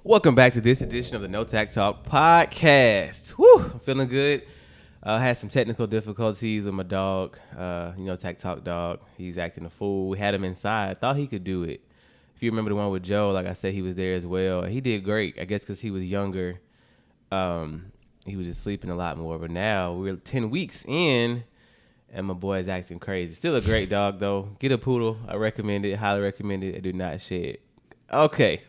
Welcome back to this edition of the No Tact Talk podcast. Whew, I'm feeling good. I had some technical difficulties with my dog, Tact Talk dog. He's acting a fool. We had him inside. Thought he could do it. If you remember the one with Joe, like I said, he was there as well. He did great, I guess, because he was younger. He was just sleeping a lot more. But now we're 10 weeks in, and my boy is acting crazy. Still a great dog, though. Get a poodle. I recommend it. Highly recommend it. I do not shed. Okay.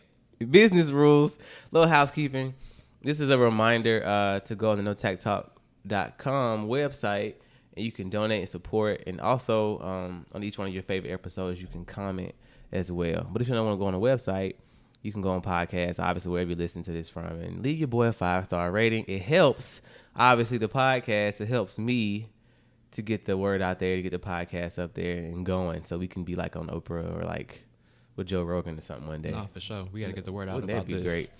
Business rules. Little housekeeping. This is a reminder to go on the notacttalk.com website, and you can donate and support. And also, on each one of your favorite episodes, you can comment as well. But if you don't want to go on the website, you can go on podcasts, obviously, wherever you listen to this from, and leave your boy a 5-star rating. It helps, obviously, the podcast. It helps me to get the word out there, to get the podcast up there and going, so we can be like on Oprah or like with Joe Rogan or something one day. No, for sure. We got to get the word out Wouldn't about that be this. Great?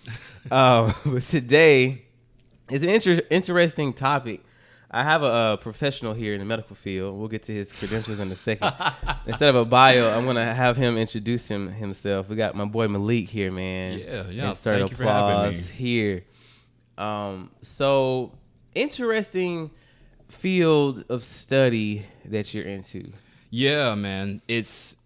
But today is an interesting topic. I have a professional here in the medical field. We'll get to his credentials in a second. Instead of a bio, I'm going to have him introduce himself. We got my boy Malek here, man. Yeah. Insert Thank you for having me. here. So interesting field of study that you're into. Yeah, man. It's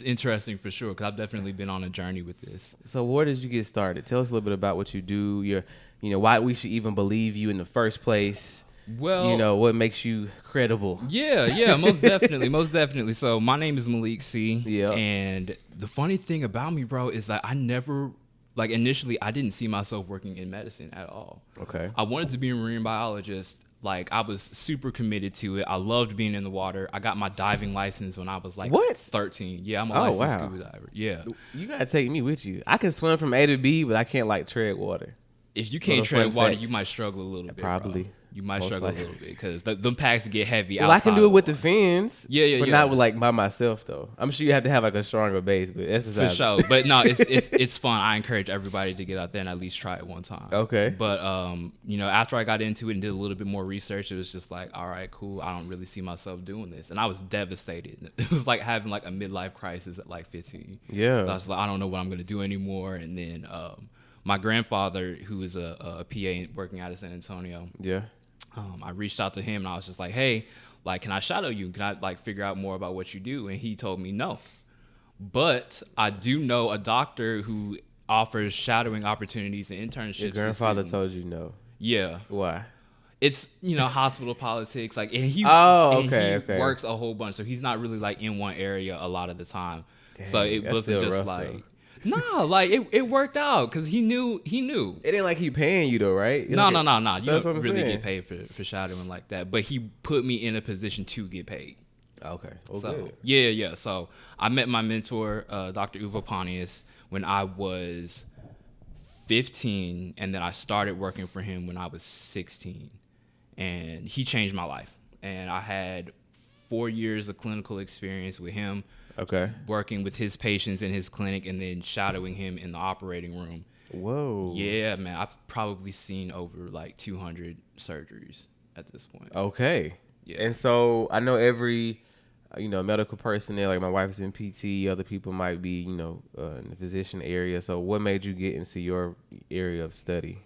interesting for sure, because I've definitely been on a journey with this. So where did you get started? Tell us a little bit about what you do, why we should even believe you in the first place. Well, what makes you credible. Yeah, most definitely. So my name is Malek Seay. Yeah. And the funny thing about me, bro, is that I never, initially, I didn't see myself working in medicine at all. Okay. I wanted to be a marine biologist. I was super committed to it. I loved being in the water. I got my diving license when I was 13. Yeah, I'm a licensed scuba diver. Yeah. You got to take me with you. I can swim from A to B, but I can't tread water. If you can't tread water, you might struggle a little bit. Probably. Bro. You might struggle a little bit because them packs get heavy. Well, I can do it with the fins. Yeah. But not with by myself though. I'm sure you have to have a stronger base, but that's for sure. But no, it's fun. I encourage everybody to get out there and at least try it one time. Okay. But after I got into it and did a little bit more research, it was just like, all right, cool. I don't really see myself doing this, and I was devastated. It was like having a midlife crisis at 15. Yeah. So I was like, I don't know what I'm gonna do anymore, and then my grandfather, who is a PA working out of San Antonio. Yeah. I reached out to him and I was just like, hey, can I shadow you? Can I figure out more about what you do? And he told me no. But I do know a doctor who offers shadowing opportunities and internships. Your grandfather told you no. Yeah. Why? It's, hospital politics. And he works a whole bunch. So he's not really in one area a lot of the time. Dang, so it wasn't just rough, though. No, it worked out because he knew. It ain't like he paying you though, right? No. You don't really get paid for shadowing like that. But he put me in a position to get paid. Okay. So, yeah. So I met my mentor, Dr. Uvo Pontius, when I was 15, and then I started working for him when I was 16. And he changed my life. And I had 4 years of clinical experience with him. Okay. Working with his patients in his clinic and then shadowing him in the operating room. Whoa. Yeah, man. I've probably seen over 200 surgeries at this point. Okay. Yeah. And so I know every, medical personnel, my wife's in PT, other people might be, in the physician area. So what made you get into your area of study?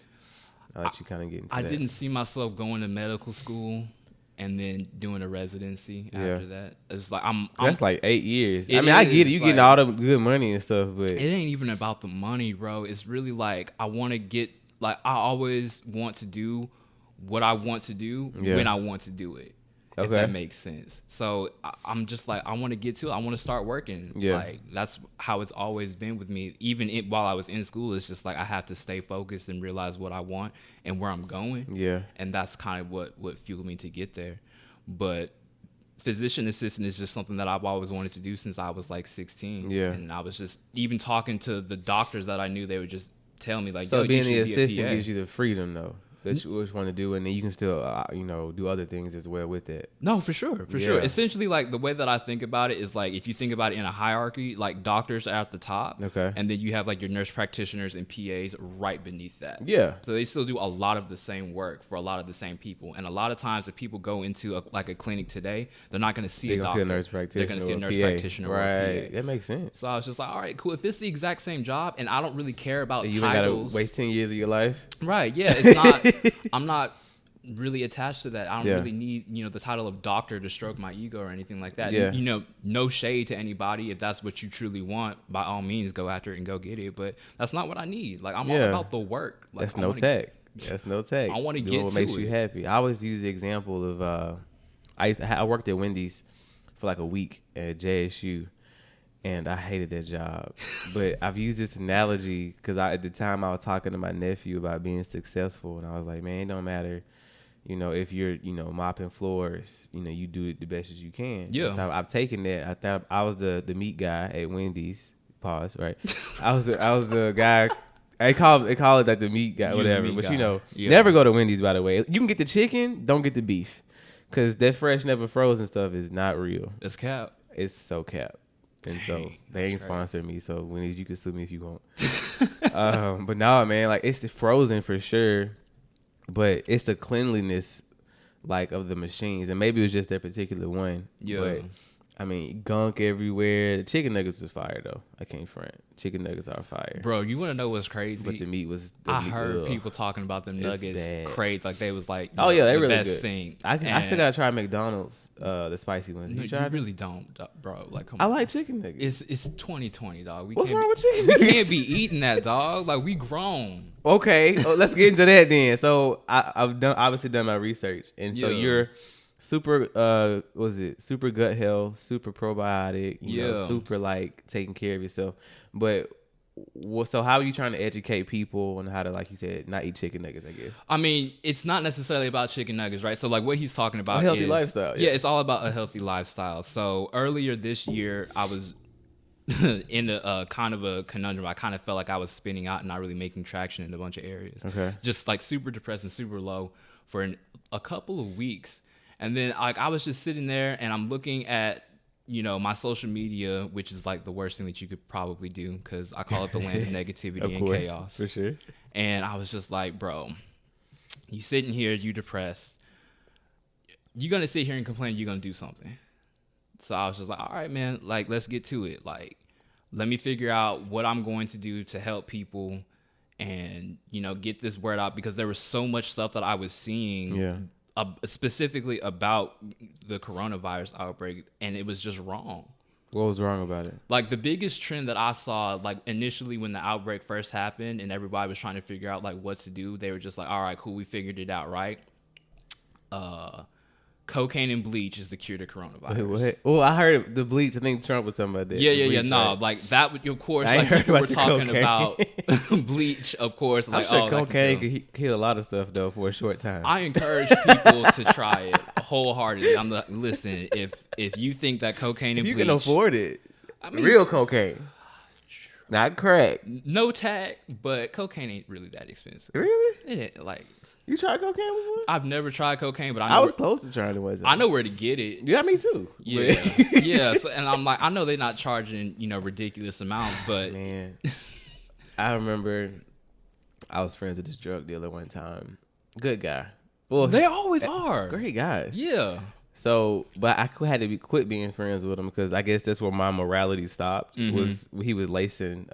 I'll let you kind of get into that. I didn't see myself going to medical school and then doing a residency after that. It's that's 8 years. I get it. You getting all the good money and stuff, but it ain't even about the money, bro. It's really I want to get I always want to do what I want to do when I want to do it. Okay. If that makes sense. So I'm just I want to get to it. I want to start working. Yeah. That's how it's always been with me. Even while I was in school, it's just I have to stay focused and realize what I want and where I'm going. Yeah. And that's kind of what fueled me to get there. But physician assistant is just something that I've always wanted to do since I was 16. Yeah. And I was just even talking to the doctors that I knew, they would just tell me so being the you should be a assistant PA. gives you the freedom though. that you always want to do, and then you can still, do other things as well with it. No, for sure. Essentially, like the way that I think about it is like if you think about it in a hierarchy, like doctors are at the top, Okay. and then you have like your nurse practitioners and PAs right beneath that. Yeah. So they still do a lot of the same work for a lot of the same people, and a lot of times if people go into a clinic today, they're not going to see a doctor. See a nurse practitioner. They're going to see a nurse practitioner right. or a PA. That makes sense. So I was just like, all right, cool. If it's the exact same job, and I don't really care about you titles, ain't gotta waste 10 years of your life. Right? Yeah, it's not. I'm not really attached to that. I don't really need the title of doctor to stroke my ego or anything like that. Yeah. No shade to anybody. If that's what you truly want, by all means go after it and go get it, but that's not what I need. Like I'm all about the work. Like, That's no tech. That's no tech. I want to do get what to makes it. you happy. I always use the example of I worked at Wendy's for like a week at JSU, and I hated that job. But I've used this analogy because at the time I was talking to my nephew about being successful, and I was like, man, it don't matter, if you're, mopping floors, you do it the best as you can. Yeah. So I've taken that. I thought I was the meat guy at Wendy's. Pause. Right. I was the guy. They call it like the meat guy, whatever. Meat But guy. never go to Wendy's. By the way, you can get the chicken, don't get the beef, because that fresh, never frozen stuff is not real. It's cap. It's so cap. And so they ain't sponsored me. So Wendy's, you can sue me if you want. But no, man, like it's the frozen for sure, but it's the cleanliness, like of the machines, and maybe it was just that particular one. Yeah. But I mean, gunk everywhere. The chicken nuggets was fire though. I can't front. Chicken nuggets are fire. Bro, you want to know what's crazy? But the meat was. I heard people talking about them nuggets crazy, like they was like, oh yeah, they the really best good. thing. I still gotta try McDonald's, the spicy ones. No, You you tried? really don't, bro. Like, come I on. like chicken nuggets. It's 2020, dog. What's wrong with chicken We nuggets? can't be eating that, dog. Like we grown. Okay, let's get into that then. So I've done my research, and so you're super super gut health, super probiotic, super like taking care of yourself. But so how are you trying to educate people on how to, like you said, not eat chicken nuggets? I guess. I mean, it's not necessarily about chicken nuggets, right? So like what he's talking about, A healthy lifestyle. Yeah, it's all about a healthy lifestyle. So earlier this year, I was in a kind of a conundrum. I kind of felt like I was spinning out and not really making traction in a bunch of areas. Okay. Just like super depressed and super low for a couple of weeks. And then like I was just sitting there and I'm looking at, my social media, which is like the worst thing that you could probably do because I call it the land of negativity and chaos. For sure. And I was just like, bro, you sitting here, you depressed. You're going to sit here and complain, you're going to do something. So I was just like, all right, man, like, let's get to it. Like, let me figure out what I'm going to do to help people and, get this word out because there was so much stuff that I was seeing specifically about the coronavirus outbreak, and it was just wrong. What was wrong about it? Like the biggest trend that I saw, like initially when the outbreak first happened and everybody was trying to figure out like what to do, they were just like, all right, cool, we figured it out, right? Cocaine and bleach is the cure to coronavirus. Wait, what? Oh, I heard the bleach. I think Trump was talking about that. Yeah. No, right? like that would, of course, I like heard people were about the talking cocaine. about bleach, of course. I'm Like, sure cocaine could kill a lot of stuff though for a short time. I encourage people to try it wholeheartedly. I'm like, listen, if you think that cocaine and you bleach, can afford it, I mean, real cocaine, not crack. no tax, but cocaine ain't really that expensive. Really? It ain't, like. You tried cocaine before? I've never tried cocaine, but I know I was close to trying it. Wasn't I know where to get it. Yeah, me too. Yeah, yeah. So, and I'm like, I know they're not charging, ridiculous amounts, but man, I remember I was friends with this drug dealer one time. Good guy. Well, they always are great guys. Yeah. So, but I had to quit being friends with him because I guess that's where my morality stopped. Mm-hmm. Was he was lacing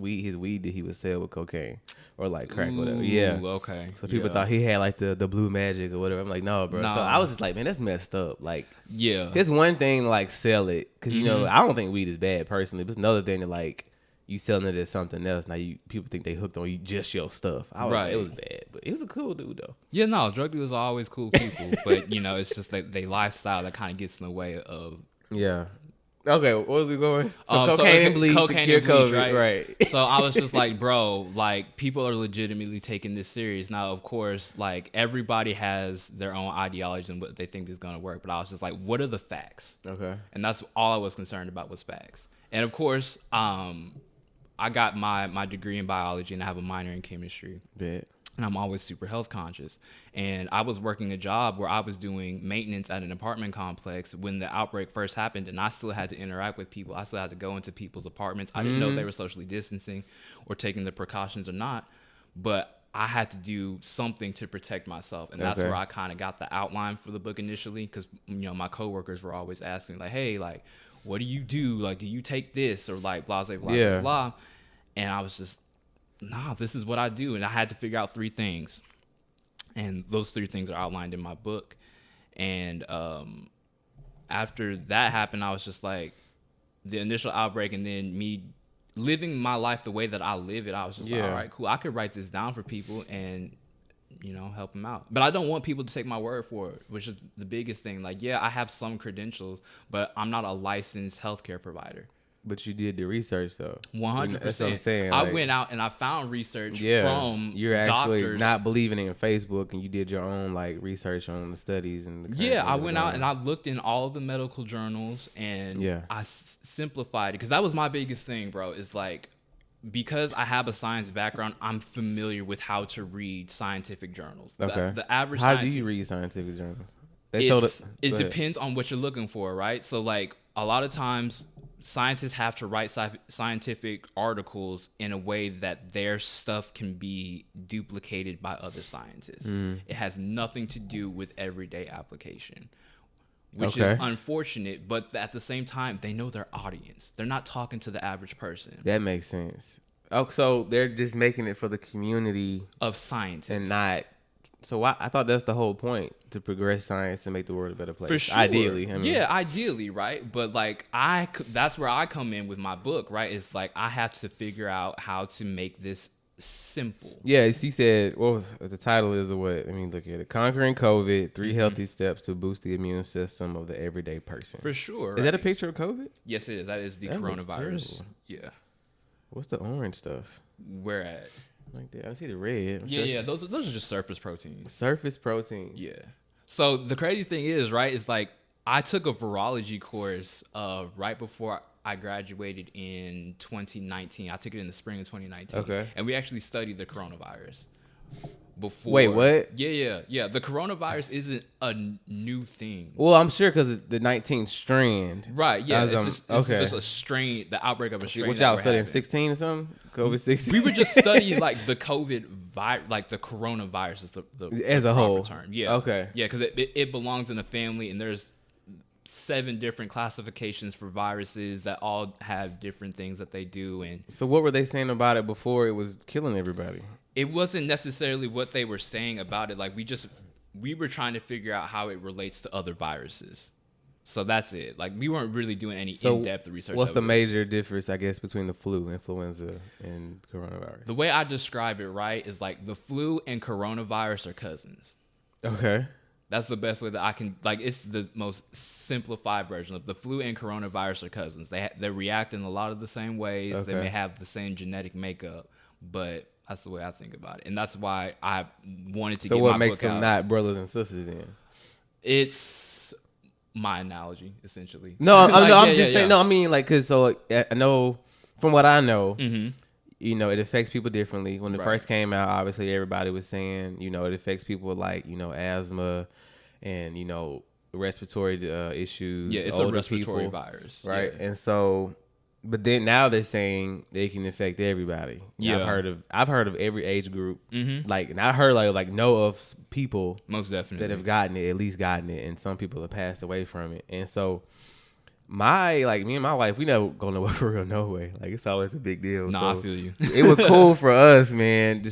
his weed that he would sell with cocaine or like crack, Ooh, whatever. Yeah. Okay. So people thought he had like the blue magic or whatever. I'm like, no, bro. Nah. So I was just like, man, that's messed up. Like, Yeah. it's one thing to like sell it because I don't think weed is bad personally, but it's another thing to like you selling it as something else. Now people think they hooked on you just your stuff. Right. It was bad, but he was a cool dude though. Yeah, no, drug dealers are always cool people, but it's just that they lifestyle that kind of gets in the way of. Yeah. Okay, what was we going? So cocaine and bleach, cocaine cure and bleach, COVID, right? So I was just like, bro, like people are legitimately taking this serious. Now, of course, like everybody has their own ideology and what they think is going to work. But I was just like, what are the facts? Okay. And that's all I was concerned about was facts. And of course, I got my degree in biology and I have a minor in chemistry. Bet. and I'm always super health conscious. And I was working a job where I was doing maintenance at an apartment complex when the outbreak first happened, and I still had to interact with people. I still had to go into people's apartments. I didn't know if they were socially distancing or taking the precautions or not, but I had to do something to protect myself. And that's where I kind of got the outline for the book initially, because, you know, my coworkers were always asking, like, hey, like, what do you do? Like, do you take this? Or like, blah, blah, blah, blah, blah. And I was just, nah, this is what I do. And I had to figure out 3 things. And those 3 things are outlined in my book. And after that happened, I was just like, the initial outbreak and then me living my life the way that I live it, I was just like, all right, cool. I could write this down for people and, you know, help them out. But I don't want people to take my word for it, which is the biggest thing. Like, yeah, I have some credentials, but I'm not a licensed healthcare provider. But you did the research though. 100%. That's what I'm saying. I like, went out and I found research from you're actually doctors. not believing in Facebook, and you did your own like research on the studies and. I went out and I looked in all of the medical journals, and I simplified it, because that was my biggest thing, bro. Is like, because I have a science background, I'm familiar with how to read scientific journals. Okay. The average. How do you read scientific journals? It depends on what you're looking for, right? So like a lot of times, scientists have to write scientific articles in a way that their stuff can be duplicated by other scientists. It has nothing to do with everyday application, which is unfortunate. But at the same time, they know their audience. They're not talking to the average person. That makes sense. Oh, so they're just making it for the community of scientists and not. So I thought that's the whole point, to progress science and make the world a better place. For sure. Ideally. Ideally, right? But like that's where I come in with my book, right? It's like I have to figure out how to make this simple. Yeah, you said, well, the title is what? Let me look at it. Conquering COVID, 3 healthy steps to boost the immune system of the everyday person. For sure. Is that a picture of COVID? Yes, it is. That is the coronavirus. Yeah. What's the orange stuff? Where at? Like that. I see the red. Those are just surface proteins. Surface proteins. Yeah. So the crazy thing is, right, is like I took a virology course right before I graduated in 2019. I took it in the spring of 2019. Okay. And we actually studied the coronavirus before. Wait, what? Yeah. The coronavirus isn't a new thing. Well, I'm sure because the 19th strand. Right, yeah. It's just a strain, the outbreak of a strain. What y'all studying, 16 or something? COVID-16? We were just studying like the COVID like the coronavirus is the as a whole term. Yeah. Okay. Yeah, because it belongs in a family, and there's 7 different classifications for viruses that all have different things that they do. And so what were they saying about it before it was killing everybody? It wasn't necessarily what they were saying about it. Like we were trying to figure out how it relates to other viruses. So that's it. Like we weren't really doing any in-depth research. What's the major difference, I guess, between the flu, influenza, and coronavirus? The way I describe it, right, is like the flu and coronavirus are cousins. Okay. That's the best way that I can, like, it's the most simplified version of the flu and coronavirus are cousins. They react in a lot of the same ways. Okay. They may have the same genetic makeup, but that's the way I think about it. And that's why I wanted to get my book out. So what makes them not brothers and sisters then? It's my analogy, essentially. No, I'm just saying, no, I mean, like, because so I know, from what I know, you know, it affects people differently. When it first came out, obviously everybody was saying, you know, it affects people with like, you know, asthma and, you know, respiratory issues. Yeah, it's a respiratory virus. Right. Yeah. And so, but then now they're saying they can affect everybody. Yeah. I've heard of every age group. Like, and I heard like know of people most definitely that have gotten it, at least gotten it, and some people have passed away from it. And so me and my wife, we never go nowhere for real, no way. Like, it's always a big deal. No, so I feel you. It was cool for us, man.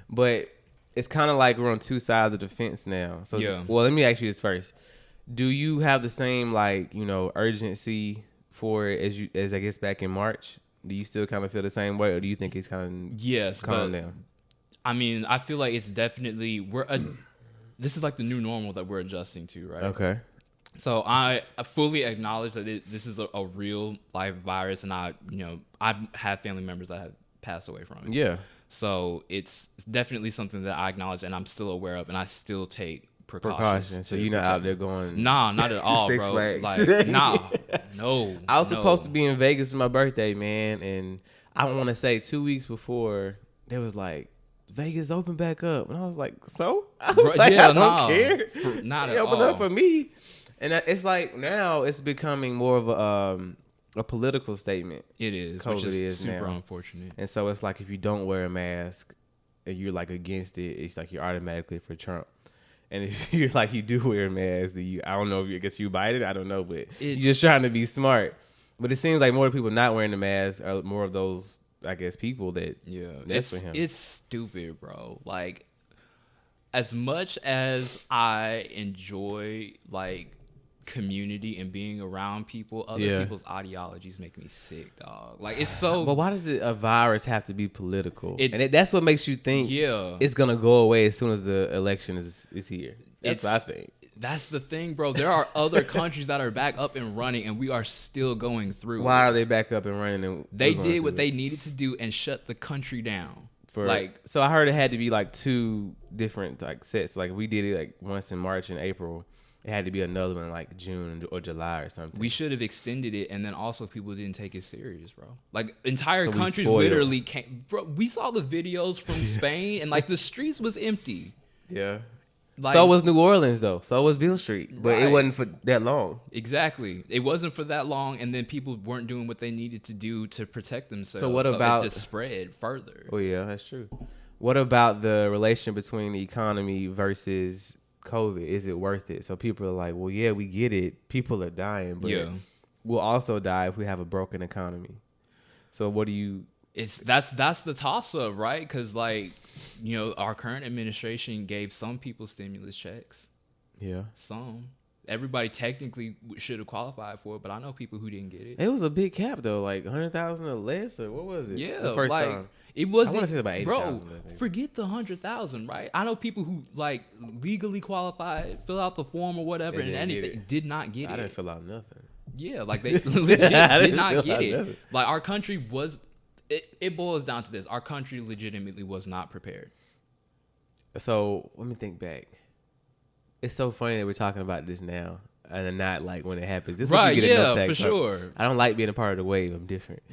But it's kind of like we're on 2 sides of the fence now. So, well, let me ask you this first. Do you have the same, like, you know, urgency for it as I guess back in March? Do you still kind of feel the same way, or do you think it's kind of calmed down? I mean, I feel like it's definitely this is like the new normal that we're adjusting to, right? Okay. So I fully acknowledge that this is a real life virus, and I have family members that have passed away from it. Yeah. So it's definitely something that I acknowledge, and I'm still aware of, and I still take precautions. So you're not out there going? Nah, not at all, Six bro. Flags. Like, nah, no. I was supposed to be in Vegas for my birthday, man, and I want to say 2 weeks before, there was like Vegas open back up. And I was like, so? I was like, yeah, I don't care. Not they at open all. up for me. And it's like now it's becoming more of a political statement. It is, COVID which is is super now. unfortunate. And so it's like if you don't wear a mask and you're like against it, it's like you're automatically for Trump. And if you're like you do wear a mask, then I don't know if I guess you bite it. I don't know, but you're just trying to be smart. But it seems like more people not wearing the mask are more of those, I guess, people that that's for him. It's stupid, bro. Like, as much as I enjoy like community and being around people, other people's ideologies make me sick, dog. Like, it's so. But why does a virus have to be political? That's what makes you think it's gonna go away as soon as the election is here. That's what I think. That's the thing, bro. There are other countries that are back up and running, and we are still going through. Why are they back up and running? And they did what they needed to do and shut the country down. So I heard it had to be like 2 different like sets. Like we did it like once in March and April. It had to be another one like June or July or something. We should have extended it, and then also people didn't take it serious, bro. Like entire countries literally came. Bro, we saw the videos from Spain, and like the streets was empty. Yeah. Like, so was New Orleans though. So was Beale Street, but it wasn't for that long. Exactly, it wasn't for that long, and then people weren't doing what they needed to do to protect themselves. So what about it just spread further? Oh yeah, that's true. What about the relation between the economy versus COVID? Is it worth it? So people are like, well, yeah, we get it. People are dying, but we'll also die if we have a broken economy. So what do you? That's the toss up, right? Because like, you know, our current administration gave some people stimulus checks. Yeah. Some. Everybody technically should have qualified for it, but I know people who didn't get it. It was a big cap though, like 100,000 or less, or what was it? Yeah, the first time. It wasn't. I want to say about 80,000. Bro, forget the 100,000, right? I know people who like legally qualified, fill out the form or whatever, and anything did not get it. I didn't fill out nothing. Yeah, like they legit did not get it. Nothing. Like our country was. It boils down to this: our country legitimately was not prepared. So let me think back. It's so funny that we're talking about this now and not like when it happens. This right? You get Yeah, no tech, for sure. I don't like being a part of the wave. I'm different.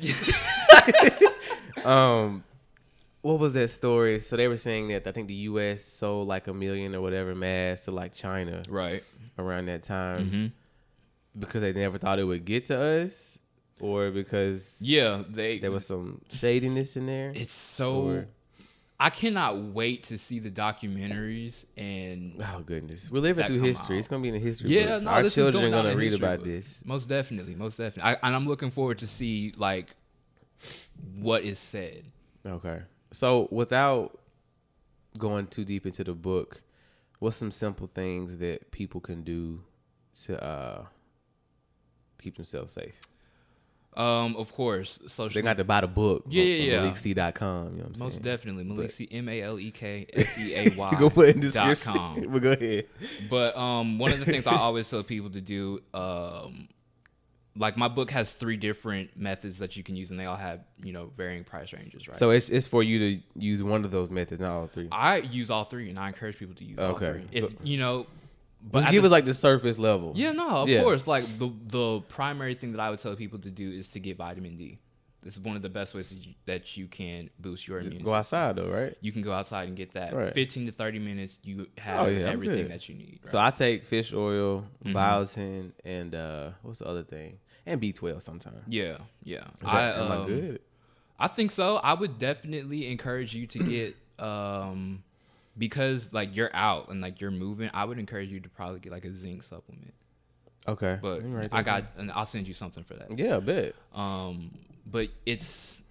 What was that story? So they were saying that I think the U.S. sold like 1 million or whatever masks to like China, right, around that time, because they never thought it would get to us, or because there was some shadiness in there. It's so. I cannot wait to see the documentaries and oh goodness, we're living through history. It's gonna be in the history books. No, our children are gonna read about this. Most definitely. And I'm looking forward to see like what is said. Okay, so without going too deep into the book, what's some simple things that people can do to keep themselves safe? Of course, social. They got to buy the book. Yeah. MalekSeay.com. You know what I'm saying? Most definitely. Malek Seay, MalekSeay. Go put it in the description. But go ahead. But one of the things I always tell people to do, like my book has 3 different methods that you can use, and they all have, you know, varying price ranges, right? So it's for you to use one of those methods, not all 3. I use all 3, and I encourage people to use all 3. If you know. But just give us like the surface level. Yeah, no, of course. Like the primary thing that I would tell people to do is to get vitamin D. This is one of the best ways that you can boost your immune system. Go outside though, right? You can go outside and get that. Right. 15 to 30 minutes, you have everything that you need. Right? So I take fish oil, biotin, and what's the other thing? And B12 sometimes. Yeah. Am I good? I think so. I would definitely encourage you to get because like you're out and like you're moving, I would encourage you to probably get like a zinc supplement. Okay. But and I'll send you something for that. Yeah, I bet. But it's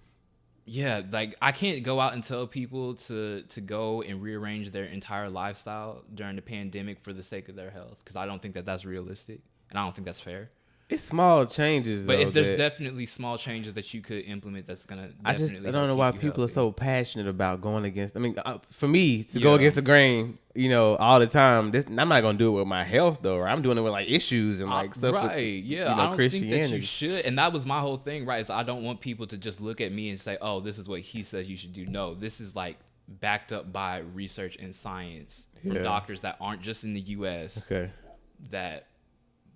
like I can't go out and tell people to go and rearrange their entire lifestyle during the pandemic for the sake of their health, because I don't think that that's realistic, and I don't think that's fair. It's small changes, though. But if there's definitely small changes that you could implement, that's gonna. I don't know why people are so passionate about going against. I mean, for me to go against the grain, you know, all the time. I'm not gonna do it with my health, though. Right? I'm doing it with like issues and like stuff. Right? With, yeah. I don't think that you should. And that was my whole thing, right? Is I don't want people to just look at me and say, "Oh, this is what he says you should do." No, this is like backed up by research and science from doctors that aren't just in the U.S. Okay. That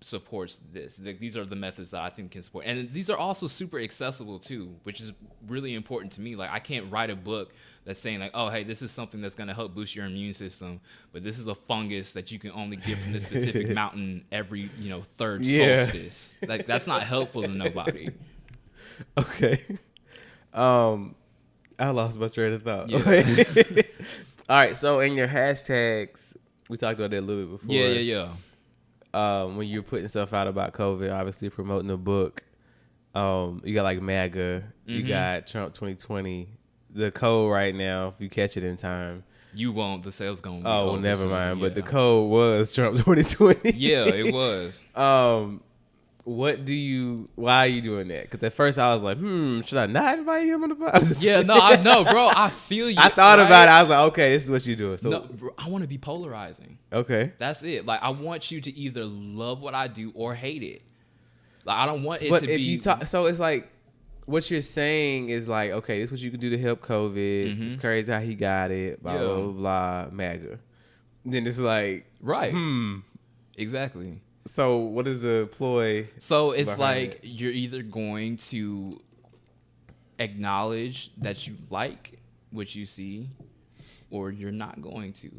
supports this. Like, these are the methods that I think can support, and these are also super accessible too, which is really important to me. Like, I can't write a book that's saying like, oh, hey, this is something that's going to help boost your immune system, but this is a fungus that you can only get from this specific mountain every third solstice. Like, that's not helpful to nobody. Okay. I lost my train of thought. Yeah. All right, so in your hashtags, we talked about that a little bit before. Yeah. When you're putting stuff out about COVID, obviously promoting the book, you got like MAGA, you got Trump 2020. The code right now, if you catch it in time, you won't. The sale's gonna be oh, well, over never soon. mind. Yeah. But the code was Trump 2020. Yeah, it was. Why are you doing that? Because at first I was like, should I not invite him on the podcast? Yeah, no, I know, bro. I feel you. I thought about it. I was like, okay, this is what you're doing. So no, bro, I want to be polarizing. Okay. That's it. Like, I want you to either love what I do or hate it. Like, I don't want it but to if be. you talk, so it's like, what you're saying is like, okay, this is what you can do to help COVID. It's crazy how he got it. Blah, blah, blah, blah, MAGA. Then it's like, right. Exactly. So what is the ploy? So it's like you're either going to acknowledge that you like what you see, or you're not going to.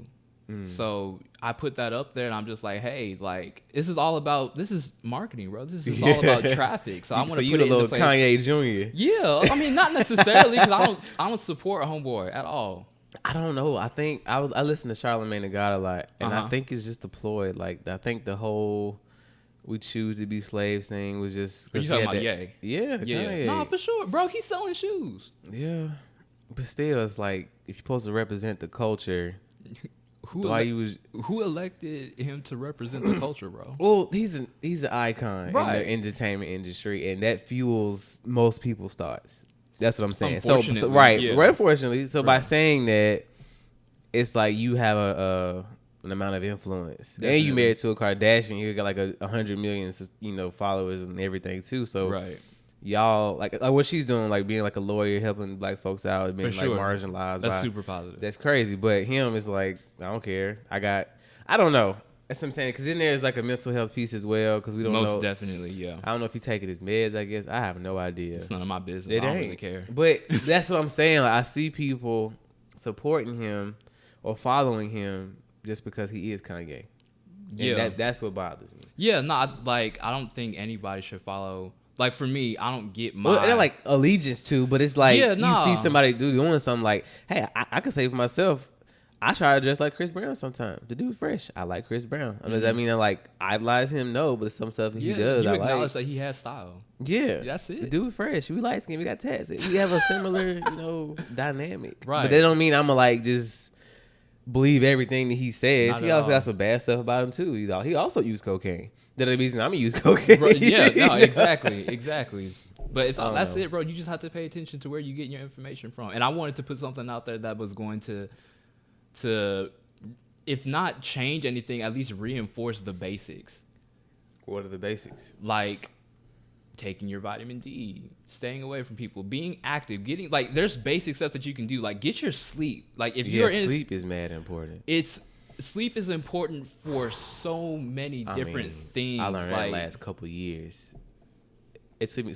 So I put that up there, and I'm just like, hey, like, this is marketing, bro. This is all about traffic. So I want to put it in the place. Kanye Jr. Yeah, I mean, not necessarily, because I don't support Homeboy at all. I don't know. I think I listen to Charlamagne the God a lot, and I think it's just a ploy. Like, I think the whole "we choose to be slaves" thing was just. Are you talking about Ye? Yeah, yeah. No, for sure, bro. He's selling shoes. Yeah, but still, it's like if you're supposed to represent the culture. Who elected him to represent the culture, bro? Well, he's an icon in the entertainment industry, and that fuels most people's thoughts. That's what I'm saying. So right, unfortunately. So by saying that, it's like you have an amount of influence. Definitely. And you married to a Kardashian, you got like 100 million, followers and everything too. So y'all like what she's doing, like being like a lawyer, helping black folks out, being like marginalized. That's super positive. That's crazy. But him is like, I don't care. I don't know. That's what I'm saying. Because then there's like a mental health piece as well. Because we don't know. Most definitely, yeah. I don't know if he's taking his meds. I guess I have no idea. It's none of my business. I don't really care. But that's what I'm saying. Like, I see people supporting him or following him just because he is Kanye. And that's what bothers me. Yeah, no, I don't think anybody should follow. Like, for me, I don't get my... Well, they're like allegiance to, but it's like you see somebody doing something like, hey, I can say for myself, I try to dress like Chris Brown sometimes. The dude fresh. I like Chris Brown. Does that mean I like idolize him? No, but some stuff he does. You I acknowledge that he has style. Yeah. That's it. The dude fresh. We light skin. We got tats. We have a similar, dynamic. Right. But that don't mean I'm going to like just believe everything that he says. He also got some bad stuff about him too. He also used cocaine. That reason I'm gonna use cocaine. Bro, yeah, no, exactly. But that's it, bro. You just have to pay attention to where you get your information from. And I wanted to put something out there that was going to, if not change anything, at least reinforce the basics. What are the basics? Like taking your vitamin D, staying away from people, being active, there's basic stuff that you can do. Like, get your sleep. Like, if you're in sleep is mad important. Sleep is important for so many different things. I learned that last couple years. It took me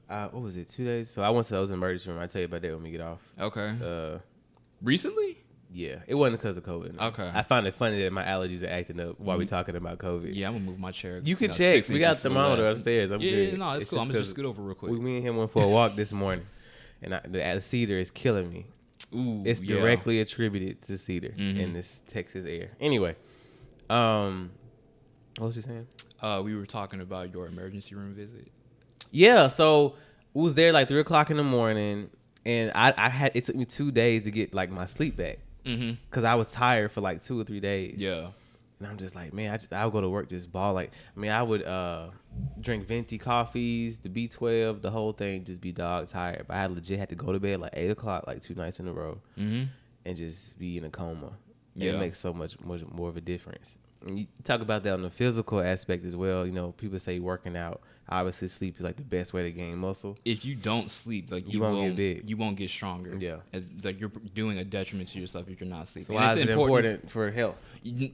what was it? 2 days. So I went to those emergency room. I'll tell you about that when we get off. Okay. Recently? Yeah, it wasn't because of COVID. No. Okay. I find it funny that my allergies are acting up while we're talking about COVID. Yeah, I'm gonna move my chair. You can check. We got the thermometer upstairs. I'm good. Yeah, no, it's cool. I'm gonna just scoot over real quick. Me and him went for a walk this morning, and the cedar is killing me. Ooh, it's directly attributed to cedar in this Texas air. Anyway, what was you saying? We were talking about your emergency room visit. Yeah, so we was there like 3:00 in the morning, and it took me 2 days to get like my sleep back because I was tired for like 2 or 3 days. Yeah. And I'm just like, man, I would go to work just ball. I would drink venti coffees, the B12, the whole thing, just be dog tired. But I legit had to go to bed like 8:00, like 2 nights in a row, and just be in a coma. And it makes so much more of a difference. You talk about that on the physical aspect as well. People say working out. Obviously, sleep is like the best way to gain muscle. If you don't sleep, like you won't get big. You won't get stronger. Yeah, like you're doing a detriment to yourself if you're not sleeping. So why is it important for health?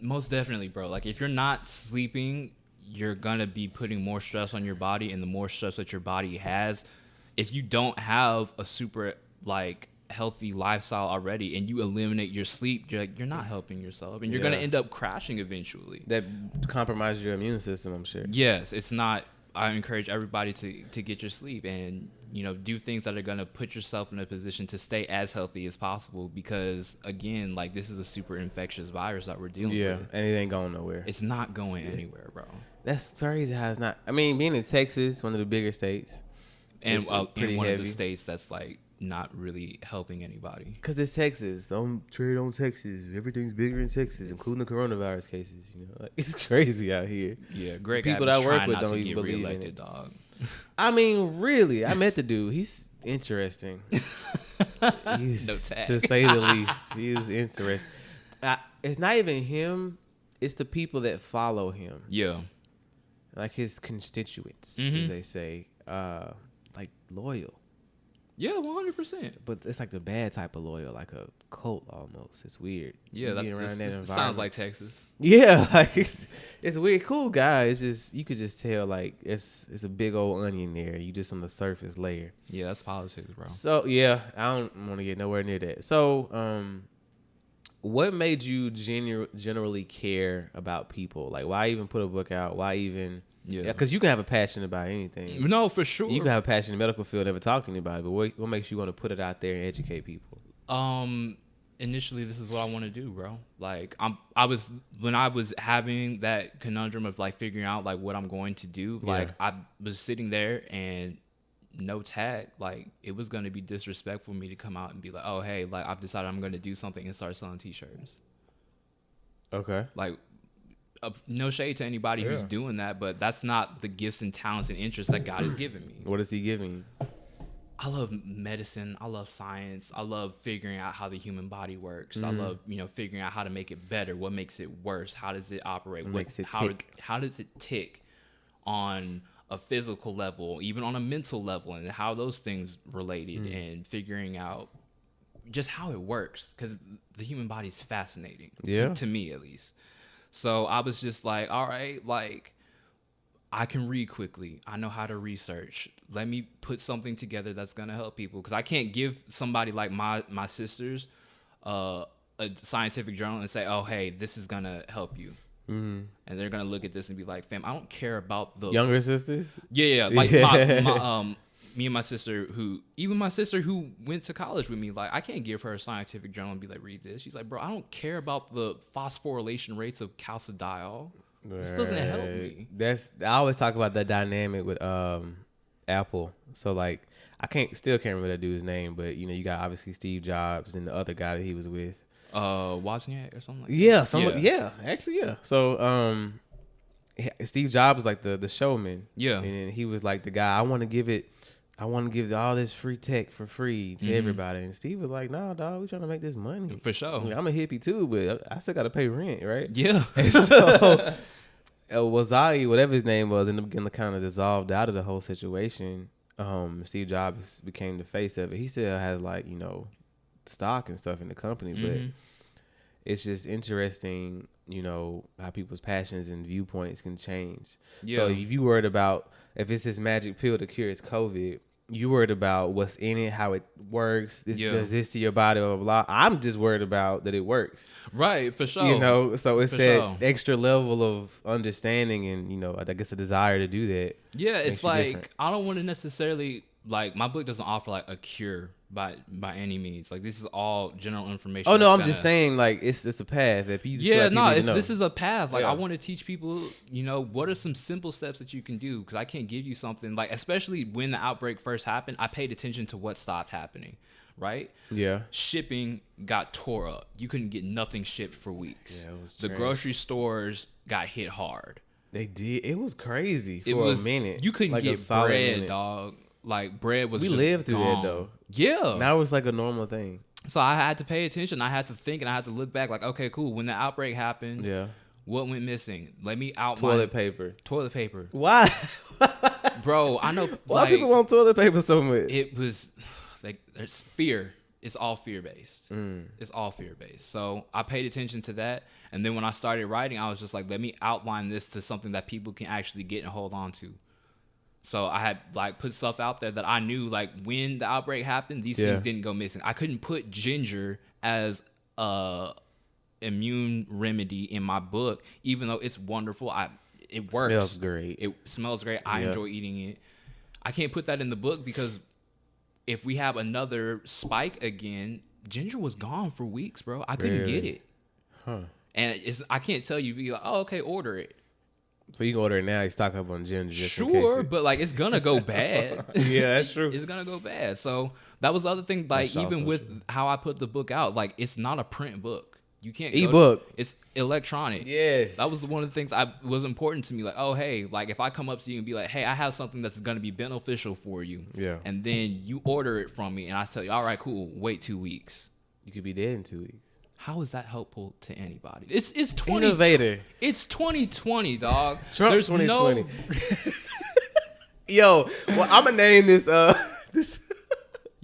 Most definitely, bro. Like if you're not sleeping, you're gonna be putting more stress on your body, and the more stress that your body has, if you don't have a super like healthy lifestyle already and you eliminate your sleep, you're not helping yourself, and you're gonna end up crashing eventually. That compromises your immune system, I'm sure. Yes, it's not. I encourage everybody to get your sleep and do things that are gonna put yourself in a position to stay as healthy as possible, because again, like this is a super infectious virus that we're dealing with. Yeah, and it ain't going nowhere. It's not going anywhere, bro. That's crazy how it's not. I mean, being in Texas, one of the bigger states, and pretty one heavy. of the states that's like not really helping anybody. Because it's Texas. Don't trade on Texas. Everything's bigger in Texas, including the coronavirus cases. Like, it's crazy out here. Yeah, Greg. People that I work with don't even believe in it. Dog. I mean, really, I met the dude. He's interesting. He's, no tag. To say the least, he is interesting. It's not even him. It's the people that follow him. Yeah. Like his constituents, as they say. Like loyal. Yeah, 100%. But it's like the bad type of loyal, like a cult almost. It's weird. Yeah, that sounds like Texas. Yeah, like it's weird. Cool guy. It's just you could just tell like it's a big old onion there. You just on the surface layer. Yeah, that's politics, bro. So yeah, I don't want to get nowhere near that. So what made you generally care about people? Like, why even put a book out? Why even? Yeah, because you can have a passion about anything. No, for sure. You can have a passion in the medical field, never talk to anybody. But what makes you want to put it out there and educate people? Initially, this is what I want to do, bro. Like, when I was having that conundrum of like figuring out like what I'm going to do. Like, I was sitting there and no tag. Like, it was going to be disrespectful for me to come out and be like, oh, hey, like I've decided I'm going to do something and start selling T-shirts. Okay. Like. No shade to anybody who's doing that, but that's not the gifts and talents and interests that God has given me. What is he giving you? I love medicine. I love science. I love figuring out how the human body works. I love, figuring out how to make it better. What makes it worse? How does it operate? How does it tick on a physical level, even on a mental level, and how those things related, and figuring out just how it works, because the human body is fascinating to me, at least. So I was just like, all right, like I can read quickly. I know how to research. Let me put something together that's going to help people. Because I can't give somebody like my sisters a scientific journal and say, oh, hey, this is going to help you. Mm-hmm. And they're going to look at this and be like, fam, I don't care about the... Younger sisters? Yeah. Like me and my sister who went to college with me, like I can't give her a scientific journal and be like, read this. She's like, bro, I don't care about the phosphorylation rates of calcidiol. This doesn't help me. I always talk about that dynamic with Apple. So like still can't remember that dude's name, but you got obviously Steve Jobs and the other guy that he was with. Wozniak or something like that. Yeah. So Steve Jobs was like the showman. Yeah. And he was like the guy, I want to give all this free tech for free to everybody. And Steve was like, nah, dog, we trying to make this money. For sure. I'm a hippie too, but I still got to pay rent, right? Yeah. And so Wazai, whatever his name was, ended up getting kind of dissolved out of the whole situation. Steve Jobs became the face of it. He still has like, stock and stuff in the company, but it's just interesting, how people's passions and viewpoints can change. Yeah. So if you worried about if it's this magic pill to cure COVID, you worried about what's in it, how it works, does this to your body, blah, blah, blah. I'm just worried about that it works. Right, for sure. So it's extra level of understanding and, I guess a desire to do that. Yeah, it's like, different. I don't want to necessarily, like, my book doesn't offer, like, a cure by any means. Like, this is all general information. Oh, no, I'm just saying, like, it's a path that people this is a path. Like, I want to teach people, what are some simple steps that you can do? Because I can't give you something, like, especially when the outbreak first happened, I paid attention to what stopped happening, right? Yeah. Shipping got tore up. You couldn't get nothing shipped for weeks. Yeah, it was the grocery stores got hit hard. They did. It was crazy for a minute. You couldn't get bread, dog. Like, bread was just lived through gone. that, though. Yeah. Now it's like a normal thing. So I had to pay attention. I had to think and I had to look back like, okay, cool. When the outbreak happened, What went missing? Let me outline. Toilet paper. Toilet paper. Why? Bro, I know. Why people want toilet paper so much? It was like there's fear. It's all fear based. It's all fear based. So I paid attention to that, and then when I started writing, I was just like, let me outline this to something that people can actually get and hold on to. So I had like put stuff out there that I knew like when the outbreak happened, these things didn't go missing. I couldn't put ginger as a immune remedy in my book, even though it's wonderful. It works. Smells great. It smells great. I enjoy eating it. I can't put that in the book because if we have another spike again, ginger was gone for weeks, bro. I couldn't get it. Huh. And I can't tell you, be like, oh, okay, order it. So you can order it now. You stock up on ginger. Just Sure, but like it's gonna go bad. Yeah, that's true. It's gonna go bad. So that was the other thing. Like even with how I put the book out, like it's not a print book. You can't ebook. It's electronic. Yes. That was one of the things I was important to me. Like, oh hey, like if I come up to you and be like, hey, I have something that's gonna be beneficial for you. Yeah. And then you order it from me, and I tell you, all right, cool. Wait 2 weeks. You could be dead in 2 weeks. How is that helpful to anybody? It's 20. Innovator. It's 2020, dog. Trump There's 2020. Yo, well, I'm gonna name this. This.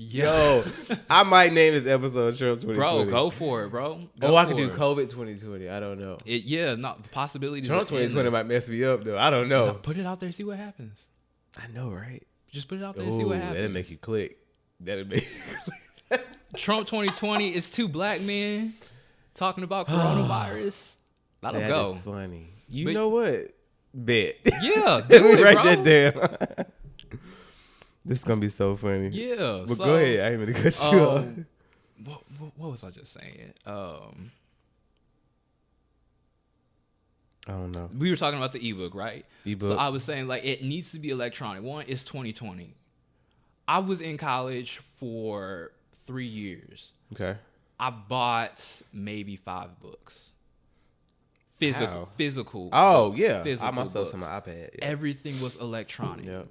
Yo, I might name this episode Trump 2020. Bro, go for it, bro. I could do COVID 2020. I don't know. The possibility. Trump 2020 might mess me up though. I don't know. Put it out there, see what happens. I know, right? Just put it out there and see what happens. That'll make you click. That'll make you click. Trump 2020 is 2 black men talking about coronavirus. That'll go. That is funny. You know what? Bet. Yeah, Let me do it, write bro. that down. This is gonna be so funny. Yeah. But go ahead. I ain't gonna cut you off. What was I just saying? I don't know. We were talking about the ebook, right? Ebook. So I was saying like it needs to be electronic. One, it's 2020. I was in college for 3 years. Okay. I bought maybe 5 books. Physical. Oh books, yeah. Physical I myself books. on my iPad. Yeah. Everything was electronic. Yep.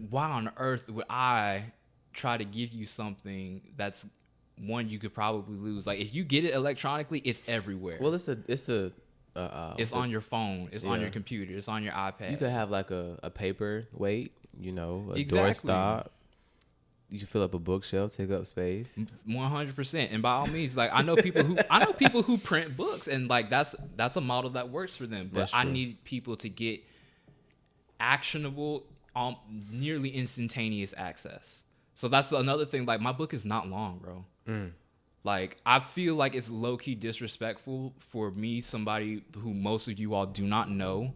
Why on earth would I try to give you something that's one you could probably lose? Like if you get it electronically, it's everywhere. Well, it's on your phone. It's on your computer. It's on your iPad. You could have like a paper weight, a Exactly. doorstop. You can fill up a bookshelf, take up space. 100%. And by all means, like I know people who print books, and like that's a model that works for them. But I need people to get actionable, nearly instantaneous access. So that's another thing. Like my book is not long, bro. Like I feel like it's low key disrespectful for me, somebody who most of you all do not know,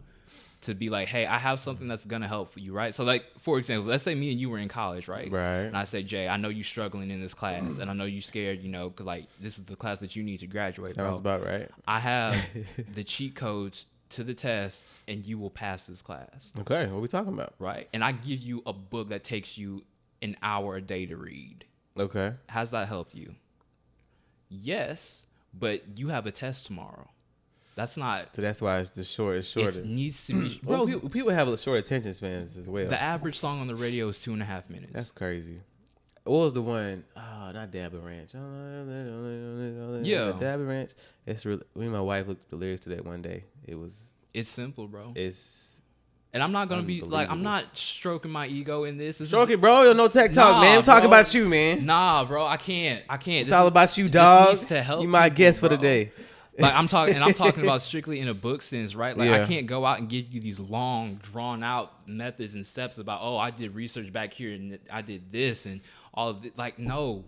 to be like, hey, I have something that's gonna help for you, right? So like, for example, let's say me and you were in college, right? Right. And I say, Jay, I know you're struggling in this class, and I know you're scared, cause like this is the class that you need to graduate. Sounds about right. I have the cheat codes to the test, and you will pass this class. Okay, what are we talking about? Right. And I give you a book that takes you an hour a day to read. Okay. How's that help you? Yes, but you have a test tomorrow. That's not. So that's why it's shorter. It needs to be. Well, Bro, people have short attention spans as well. the average song on the radio is 2.5 minutes. That's crazy. What was the one? Oh, not Dabba Ranch. Yeah. Dabba Ranch. It's really. Me and my wife looked at the lyrics to that one day. It's simple, bro. And I'm not gonna be like, I'm not stroking my ego in this. Stroke it, bro. Yo, no tech talk, man. I'm talking about you, man. Nah, bro, I can't. It's all about you, dog. This needs to help you my people, guest for bro. the day. Like I'm talking about strictly in a book sense, right? Like Yeah. I can't go out and give you these long, drawn out methods and steps about, oh, I did research back here and I did this and all of it. Like, no,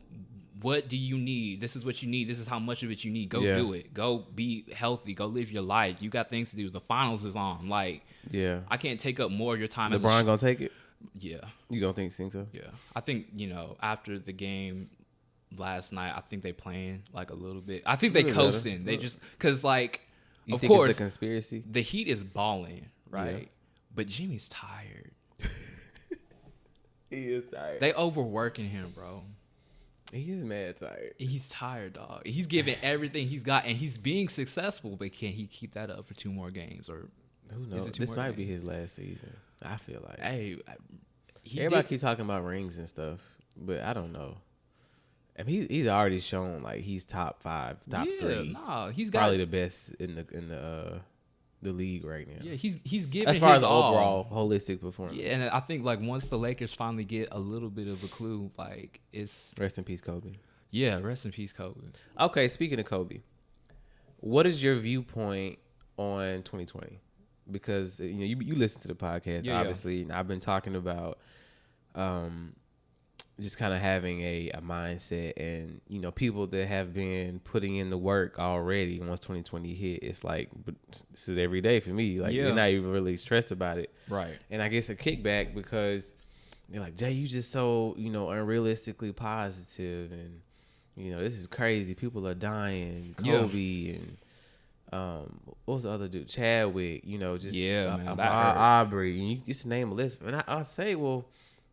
what do you need? This is what you need. This is how much of it you need. Go do it. Go be healthy. Go live your life. You got things to do. The finals is on. Like, yeah, I can't take up more of your time. LeBron gonna take it? Yeah. You gonna think so? Yeah. I think, after the game last night, I think they playing like a little bit. I think they coasting. They just, because like, you of think course, it's a conspiracy? the Heat is balling, right? Yeah. But Jimmy's tired. He is tired. They overworking him, bro. He is mad tired. He's tired, dog. He's giving everything he's got, and he's being successful. But can he keep that up for 2 more games? Or who knows? This might be his last season. I feel like. Hey, everybody keep talking about rings and stuff, but I don't know. And he's already shown like he's top 5, top 3. Nah, he's probably the best in the league right now. Yeah, he's giving as far as all. overall holistic performance. Yeah, and I think like once the Lakers finally get a little bit of a clue, like it's rest in peace, Kobe. Yeah, rest in peace, Kobe. Okay, speaking of Kobe, what is your viewpoint on 2020? Because you listen to the podcast, obviously, and I've been talking about just kind of having a mindset, and people that have been putting in the work already. Once 2020 hit, it's like this is every day for me. Like you're not even really stressed about it, right? And I guess a kickback because they're like, Jay, you just so unrealistically positive, and this is crazy. People are dying. Kobe and what was the other dude? Chadwick. Aubrey. And you just name a list. And I say, well,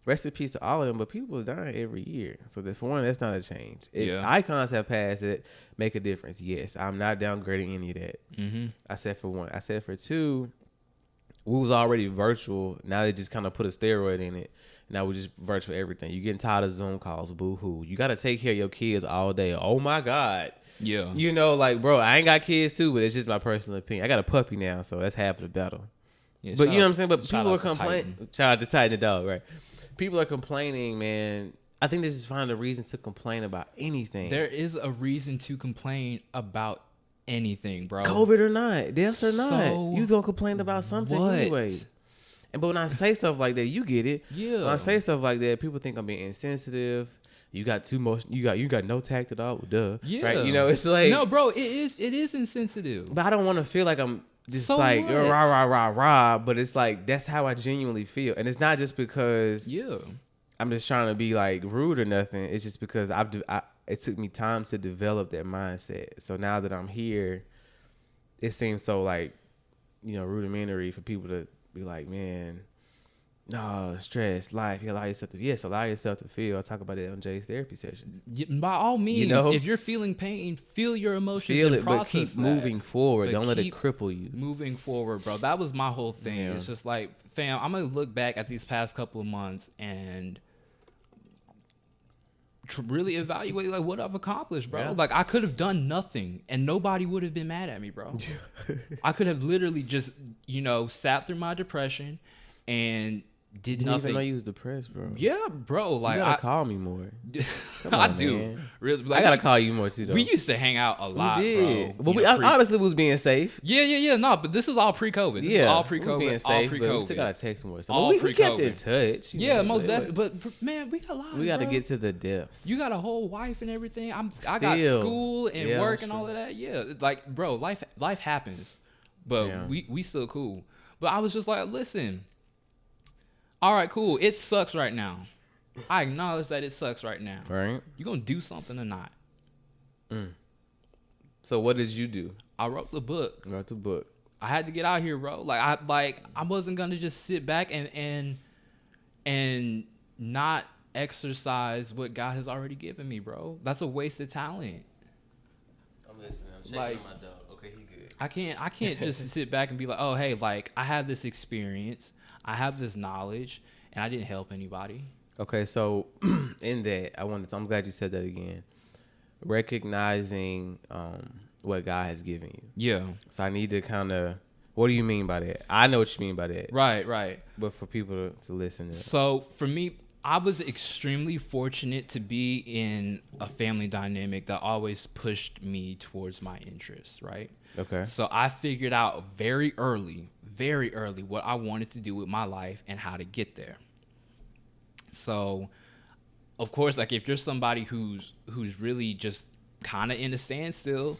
rest in peace to all of them. But people are dying every year. So for one, that's not a change. If icons have passed, it make a difference. Yes, I'm not downgrading any of that. Mm-hmm. I said for one. I said for two, we was already virtual. Now they just kind of put a steroid in it. Now we're just virtual everything. You're getting tired of Zoom calls. Boo-hoo. You got to take care of your kids all day. Oh, my God. Yeah. Like, bro, I ain't got kids, too, but it's just my personal opinion. I got a puppy now, so that's half of the battle. Yeah, but you know what I'm saying? But people are complaining. Shout out to Titan the dog, right? People are complaining, man. I think this is finding a reason to complain about anything. There is a reason to complain about anything, bro. COVID or not, deaths or not. You was going to complain about something anyway. But when I say stuff like that, you get it. Yeah. When I say stuff like that, people think I'm being insensitive. You got too much. You got no tact at all. Duh. Yeah. Right. It's like no, bro. It is insensitive. But I don't want to feel like I'm just like rah. But it's like that's how I genuinely feel, and it's not just because I'm just trying to be like rude or nothing. It's just because it took me time to develop that mindset. So now that I'm here, it seems so like rudimentary for people to be like, man, no, stress, life, you allow yourself to feel. I talk about that on Jay's therapy session. By all means, if you're feeling pain, feel your emotions and process but keep moving forward. Don't let it cripple you. Moving forward, bro. That was my whole thing. Yeah. It's just like, fam, I'm going to look back at these past couple of months and really evaluate like what I've accomplished, bro. Yeah. Like I could have done nothing and nobody would have been mad at me, bro. I could have literally just, sat through my depression and did nothing. Even know you was depressed, bro. Yeah, bro. Like you gotta call me more. I do. Really, like, I gotta call you more too, though. We used to hang out a lot, we did. Bro. But we obviously was being safe. Yeah. No, but this is all pre-COVID. This is all pre-COVID. Being safe, but we still gotta text more. So we kept in touch. Most definitely. But man, we got a lot. We gotta get to the depth. You got a whole wife and everything. I got school and work and all of that. Yeah, like bro, life happens, but we still cool. But I was just like, listen. All right, cool. It sucks right now. I acknowledge that it sucks right now. Right. You gonna do something or not? So what did you do? I wrote the book. You wrote the book. I had to get out here, bro. I wasn't gonna just sit back and not exercise what God has already given me, bro. That's a waste of talent. I'm listening. I'm checking my dog. Okay, he good. I can't just sit back and be like, oh hey, like I have this experience. I have this knowledge, and I didn't help anybody. Okay, so in that, I'm glad you said that again. Recognizing what God has given you. Yeah. So I need to kind of, what do you mean by that? I know what you mean by that. Right. But for people to listen to. So for me, I was extremely fortunate to be in a family dynamic that always pushed me towards my interests, right? Okay. So I figured out very early what I wanted to do with my life and how to get there. So, of course, like if you're somebody who's really just kind of in a standstill,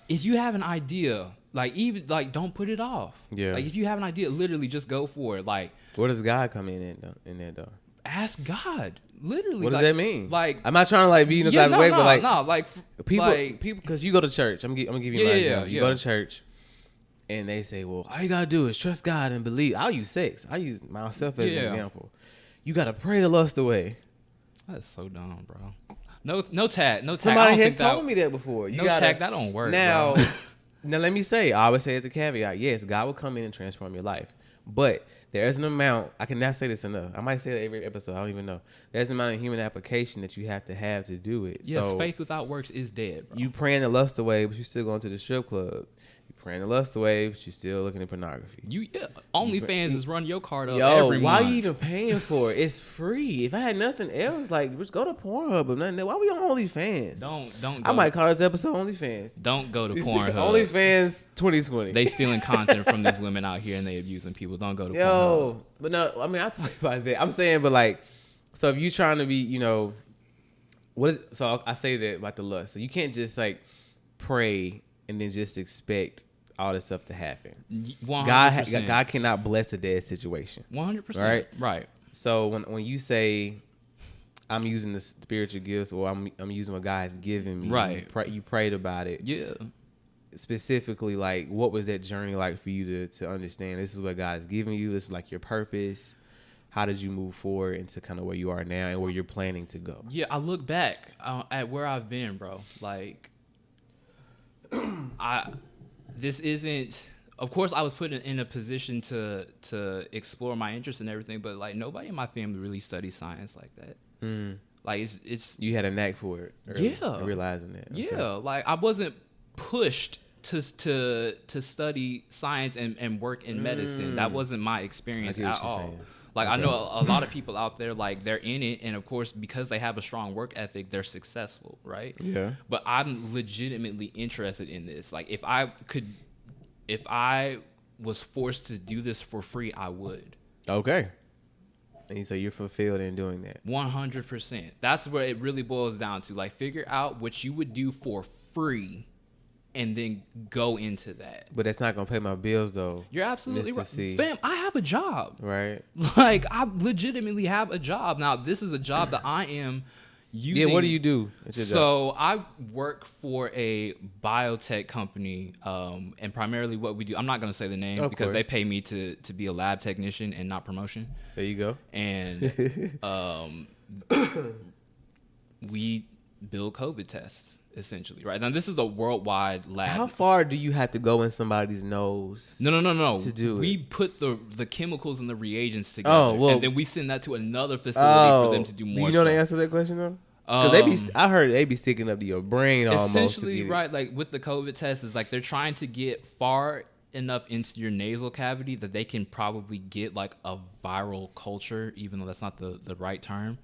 if you have an idea, don't put it off. Yeah. Like if you have an idea, literally just go for it. Like, where does God come in there though? Ask God. Literally. What does that mean? Like, I'm not trying to be in the type of way, but people, because you go to church. I'm gonna give you my example. You go to church, and they say, "Well, all you gotta do is trust God and believe." I'll use sex. I use myself as an example. You gotta pray the lust away. That's so dumb, bro. No tag. Somebody has told me that before. You gotta, tag. That don't work. Now, bro. Now let me say. I always say as a caveat. Yes, God will come in and transform your life. But there's an amount, I cannot say this enough. I might say it every episode. I don't even know. There's an amount of human application that you have to do it. Yes, so faith without works is dead, bro. you praying the lust away, but you still going to the strip club. You praying the lust away, but you still looking at pornography. OnlyFans is running your card up Yo, every why month. are you even paying for it? It's free. If I had nothing else, like, just go to Pornhub or nothing. Why we on OnlyFans? Don't. I might call this episode OnlyFans. Don't go to This is Pornhub. OnlyFans 2020. They stealing content from these women out here and they abusing people. Don't go to Pornhub. Yo, but no, I mean, I talk about that. I'm saying, but like, so if you trying to be, so I say that about the lust. So you can't just like pray and then just expect all this stuff to happen. 100%. God cannot bless a dead situation. 100%. Right. So when you say I'm using the spiritual gifts or I'm using what God has given me, right? You prayed about it. Yeah. Specifically, like, what was that journey like for you to understand this is what God has given you? This is like your purpose. How did you move forward into kind of where you are now and where you're planning to go? Yeah, I look back at where I've been, bro. Like, this isn't. Of course, I was put in a position to explore my interests and everything, but like nobody in my family really studies science like that. Like it's you had a knack for it. Yeah, realizing that. Okay. Yeah, like I wasn't pushed to study science and work in medicine. That wasn't my experience at all. Saying. Like, okay. I know a lot of people out there, like, they're in it, and of course, because they have a strong work ethic, they're successful, right? Yeah. But I'm legitimately interested in this. Like, if I was forced to do this for free, I would. Okay. And so you're fulfilled in doing that. 100%. That's where it really boils down to. Like, figure out what you would do for free and then go into that. But that's not going to pay my bills, though. You're absolutely right. Fam, I have a job. Right. Like, I legitimately have a job. Now, this is a job that I am using. Yeah, what do you do? So I work for a biotech company, and primarily what we do, I'm not going to say the name because they pay me to be a lab technician and not promotion. There you go. And we build COVID tests. Essentially, right? Now, this is a worldwide lab. How far do you have to go in somebody's nose? No. To do we it? put the chemicals and the reagents together, and then we send that to another facility for them to do more. Do you know the answer to that question though? Because I heard they be sticking up to your brain almost. Essentially, right? Like with the COVID test, it's like they're trying to get far enough into your nasal cavity that they can probably get like a viral culture, even though that's not the right term.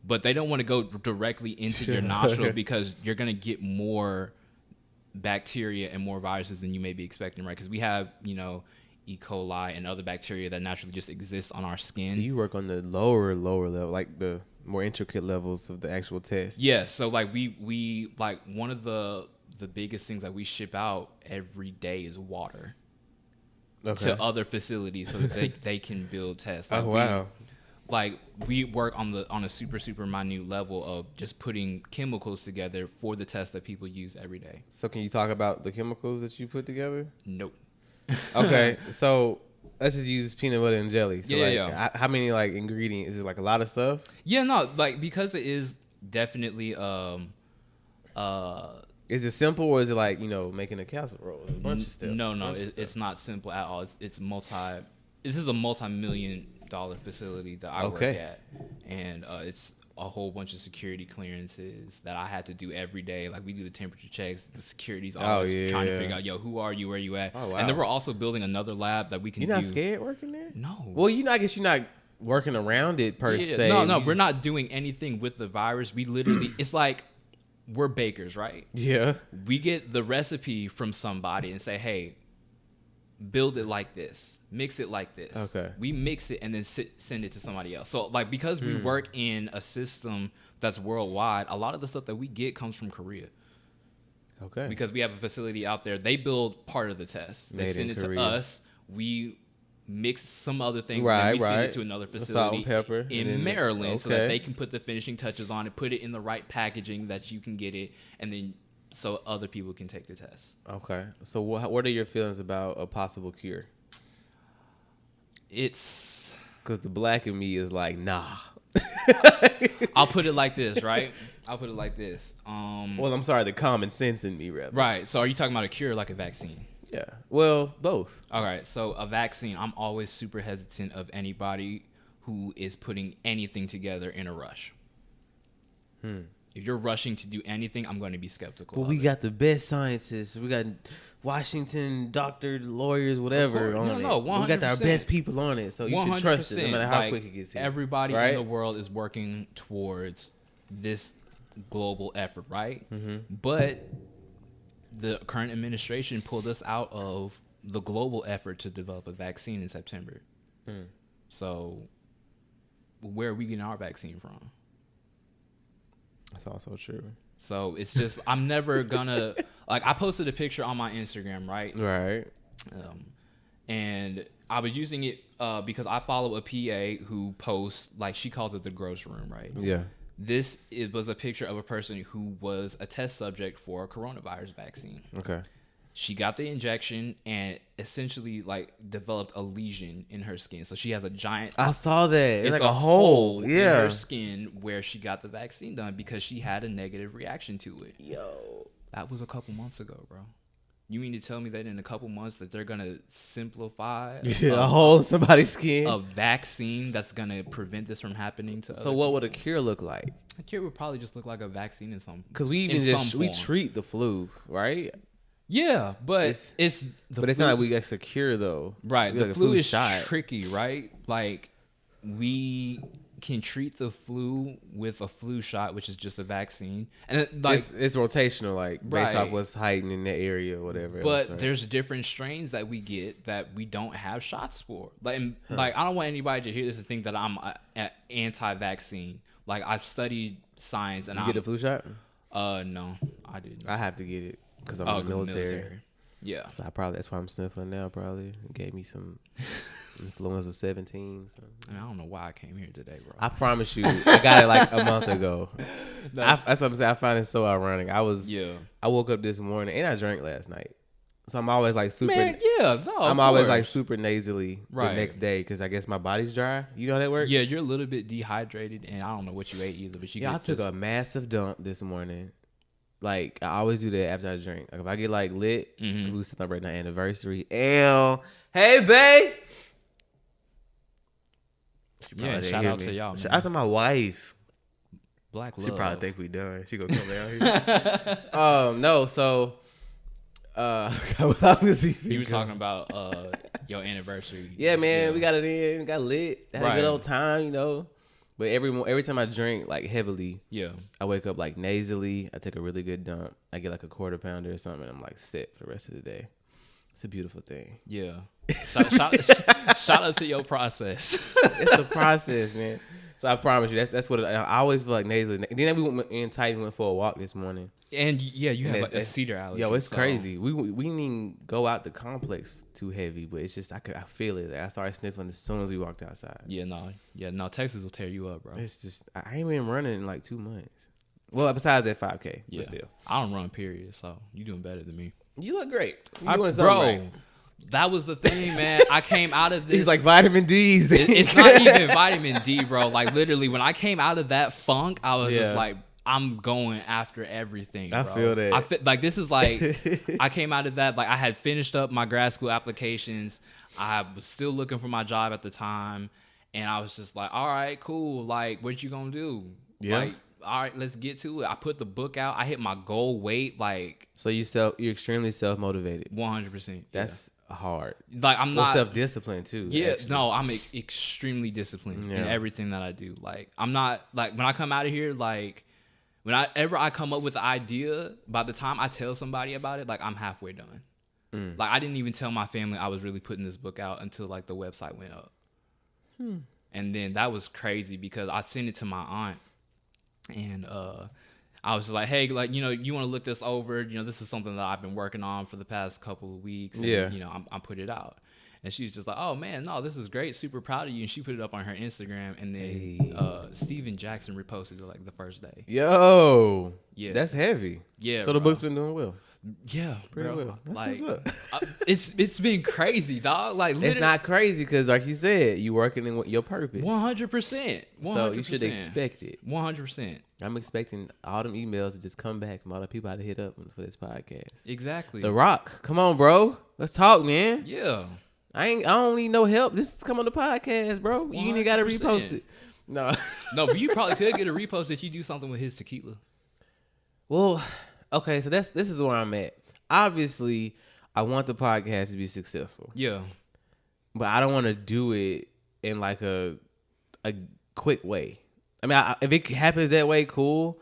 But they don't want to go directly into your nostril because you're going to get more bacteria and more viruses than you may be expecting, right? Because we have, E. coli and other bacteria that naturally just exist on our skin. So you work on the lower level, like the more intricate levels of the actual test. Yeah. So like we like one of the biggest things that we ship out every day is water to other facilities so that they can build tests. Like wow. We work on a super minute level of just putting chemicals together for the tests that people use every day. So can you talk about the chemicals that you put together? Nope. Okay, so let's just use peanut butter and jelly. So yeah. How many like ingredients? Is it like a lot of stuff? Yeah, no, like because it is definitely Is it simple or is it like making a casserole? A bunch of steps. No, it's not simple at all. This is a multi-million-dollar facility that I work at, and it's a whole bunch of security clearances that I had to do every day. Like we do the temperature checks, the security's always trying to figure out, who are you, where you at? Oh, wow. And then we're also building another lab that we can do. You're not scared working there? No. Well, I guess you're not working around it per se. No, we're not doing anything with the virus. We literally, it's like we're bakers, right? Yeah. We get the recipe from somebody and say, hey, build it like this, mix it like this. Okay. We mix it and then send it to somebody else. So like because we work in a system that's worldwide, a lot of the stuff that we get comes from Korea. Okay. Because we have a facility out there, they build part of the test. They send it to us. We mix some other things, and we send it to another facility in Maryland so that they can put the finishing touches on it, put it in the right packaging that you can get it, and then so other people can take the test. Okay. So what are your feelings about a possible cure? It's because the black in me is like, nah. I'll put it like this, right? Well, I'm sorry, the common sense in me, rather. Right. So are you talking about a cure like a vaccine? Yeah. Well, both. All right. So a vaccine, I'm always super hesitant of anybody who is putting anything together in a rush. If you're rushing to do anything, I'm going to be skeptical. But we got the best scientists. We got Washington doctor, lawyers, whatever on it. No, 100%. We got our best people on it, so you should trust it no matter how quick it gets here. Everybody in the world is working towards this global effort, right? But the current administration pulled us out of the global effort to develop a vaccine in September. So where are we getting our vaccine from? That's also true. So it's just, I'm never gonna, like, I posted a picture on my Instagram, right? Right. And I was using it because I follow a PA who posts, like, she calls it the gross room, right? Yeah. It was a picture of a person who was a test subject for a coronavirus vaccine. Okay. She got the injection and essentially, like, developed a lesion in her skin. So she has a giant. I saw that. It's like a a hole. in Yeah. her skin where she got the vaccine done because she had a negative reaction to it. Yo. That was a couple months ago, bro. You mean to tell me that in a couple months that they're gonna simplify a hole in somebody's skin? a vaccine that's gonna prevent this from happening to? So what would a cure look like? A cure would probably just look like a vaccine in some. Because we even we treat the flu, right? Yeah, but it's not like we get a cure though. Right, We the like a flu is shot. tricky, right? Like, we can treat the flu with a flu shot, which is just a vaccine, and it's rotational, like based off Right. what's heightened in that area or whatever. But there's different strains that we get that we don't have shots for. Like, like I don't want anybody to hear this and think that I'm anti-vaccine. Like, I've studied science and you get the flu shot? No, I didn't. I have to get it because I'm in the military. Yeah. So that's why I'm sniffling now. Probably it gave me some influenza 17. So. I mean, I don't know why I came here today, bro. I promise you, I got it like a month ago. That's what I'm saying. I find it so ironic. I woke up this morning and I drank last night, so I'm always like super. Man, yeah, no. I'm always like super nasally Right. the next day because I guess my body's dry. You know how that works? Yeah, you're a little bit dehydrated, and I don't know what you ate either. But I took a massive dump this morning. Like, I always do that after I drink. Like, if I get, like, lit, because we celebrating our anniversary. Hey, babe! Yeah, shout out to y'all, man. Shout out to my wife. Black love. She probably think we done. She gonna come down here. No, so, you were talking about your anniversary. Yeah, man, we got it in. We got lit. Had a good old time, you know. But every time I drink, like, heavily, I wake up, like, nasally. I take a really good dump. I get, like, a quarter pounder or something, and I'm, like, set for the rest of the day. It's a beautiful thing. Yeah. Shout out to your process. It's a process, man. So I promise you, that's what I always feel like nasally. Then we went in tight and went for a walk this morning. And yeah, you have a cedar allergy. Yo, it's crazy. We didn't even go out the complex too heavy, but it's just I feel it. I started sniffling as soon as we walked outside. Yeah, no, Texas will tear you up, bro. It's just I ain't been running in like 2 months. Well, besides that 5K, but still, I don't run, period. So you doing better than me. You look great. Bro, that was the thing, man. I came out of this. He's like vitamin D's. It's not even vitamin D, bro. Like, literally, when I came out of that funk, I was just like, I'm going after everything, bro. I feel that. Like, this is like, I came out of that, like, I had finished up my grad school applications. I was still looking for my job at the time. And I was just like, all right, cool. Like, what you gonna do? Yeah. Like, all right, let's get to it. I put the book out. I hit my goal weight, like. So you're extremely self-motivated. 100%. That's hard. Like, I'm not self-disciplined too. Yeah, actually. no, I'm extremely disciplined in everything that I do. Like, I'm not like when I come out of here, like whenever I come up with an idea, by the time I tell somebody about it, like, I'm halfway done. Like, I didn't even tell my family I was really putting this book out until like the website went up. And then that was crazy because I sent it to my aunt, and I was just like, hey, like, you know, you want to look this over? You know, this is something that I've been working on for the past couple of weeks. And, you know, I'm put it out. And she was just like, oh, man, no, this is great. Super proud of you. And she put it up on her Instagram. And then Steven Jackson reposted it like the first day. Yo. Yeah. That's heavy. Yeah. So the book's been doing well. Yeah, Pretty bro. well. That's Like, what's up. it's been crazy, dog. Like, It's not crazy because, like you said, you working in your purpose. 100%. So you should expect it. 100%. I'm expecting all them emails to just come back from all the people I had to hit up for this podcast. Exactly. The Rock, come on, bro. Let's talk, man. Yeah. I don't need no help. Just come on the podcast, bro. You ain't got to repost it. No. No, but you probably could get a repost if you do something with his tequila. Well, okay, so this is where I'm at. Obviously, I want the podcast to be successful. Yeah. But I don't want to do it in like a quick way. I mean, if it happens that way, cool.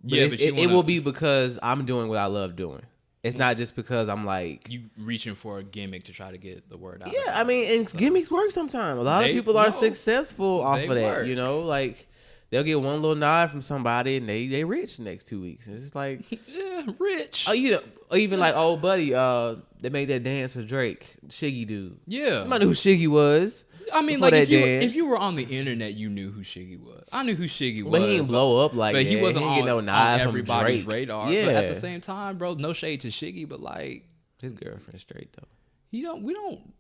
But Yeah, it will be because I'm doing what I love doing. It's not just because I'm like you reaching for a gimmick to try to get the word out. Yeah, I mean, and gimmicks work sometimes. A lot of people are successful off of that. Work. You know, like they'll get one little nod from somebody and they rich the next 2 weeks. And it's just like yeah, rich. Oh, you know, or even like old buddy, they made that dance for Drake, Shiggy dude. Yeah, I knew who Shiggy was. I mean, like if you were on the internet, you knew who Shiggy was. I knew who Shiggy was, but he didn't blow up like but that. he wasn't he didn't on, get no nod on from everybody's Drake. radar. Yeah. But at the same time, bro, no shade to Shiggy, but like his girlfriend straight though. We don't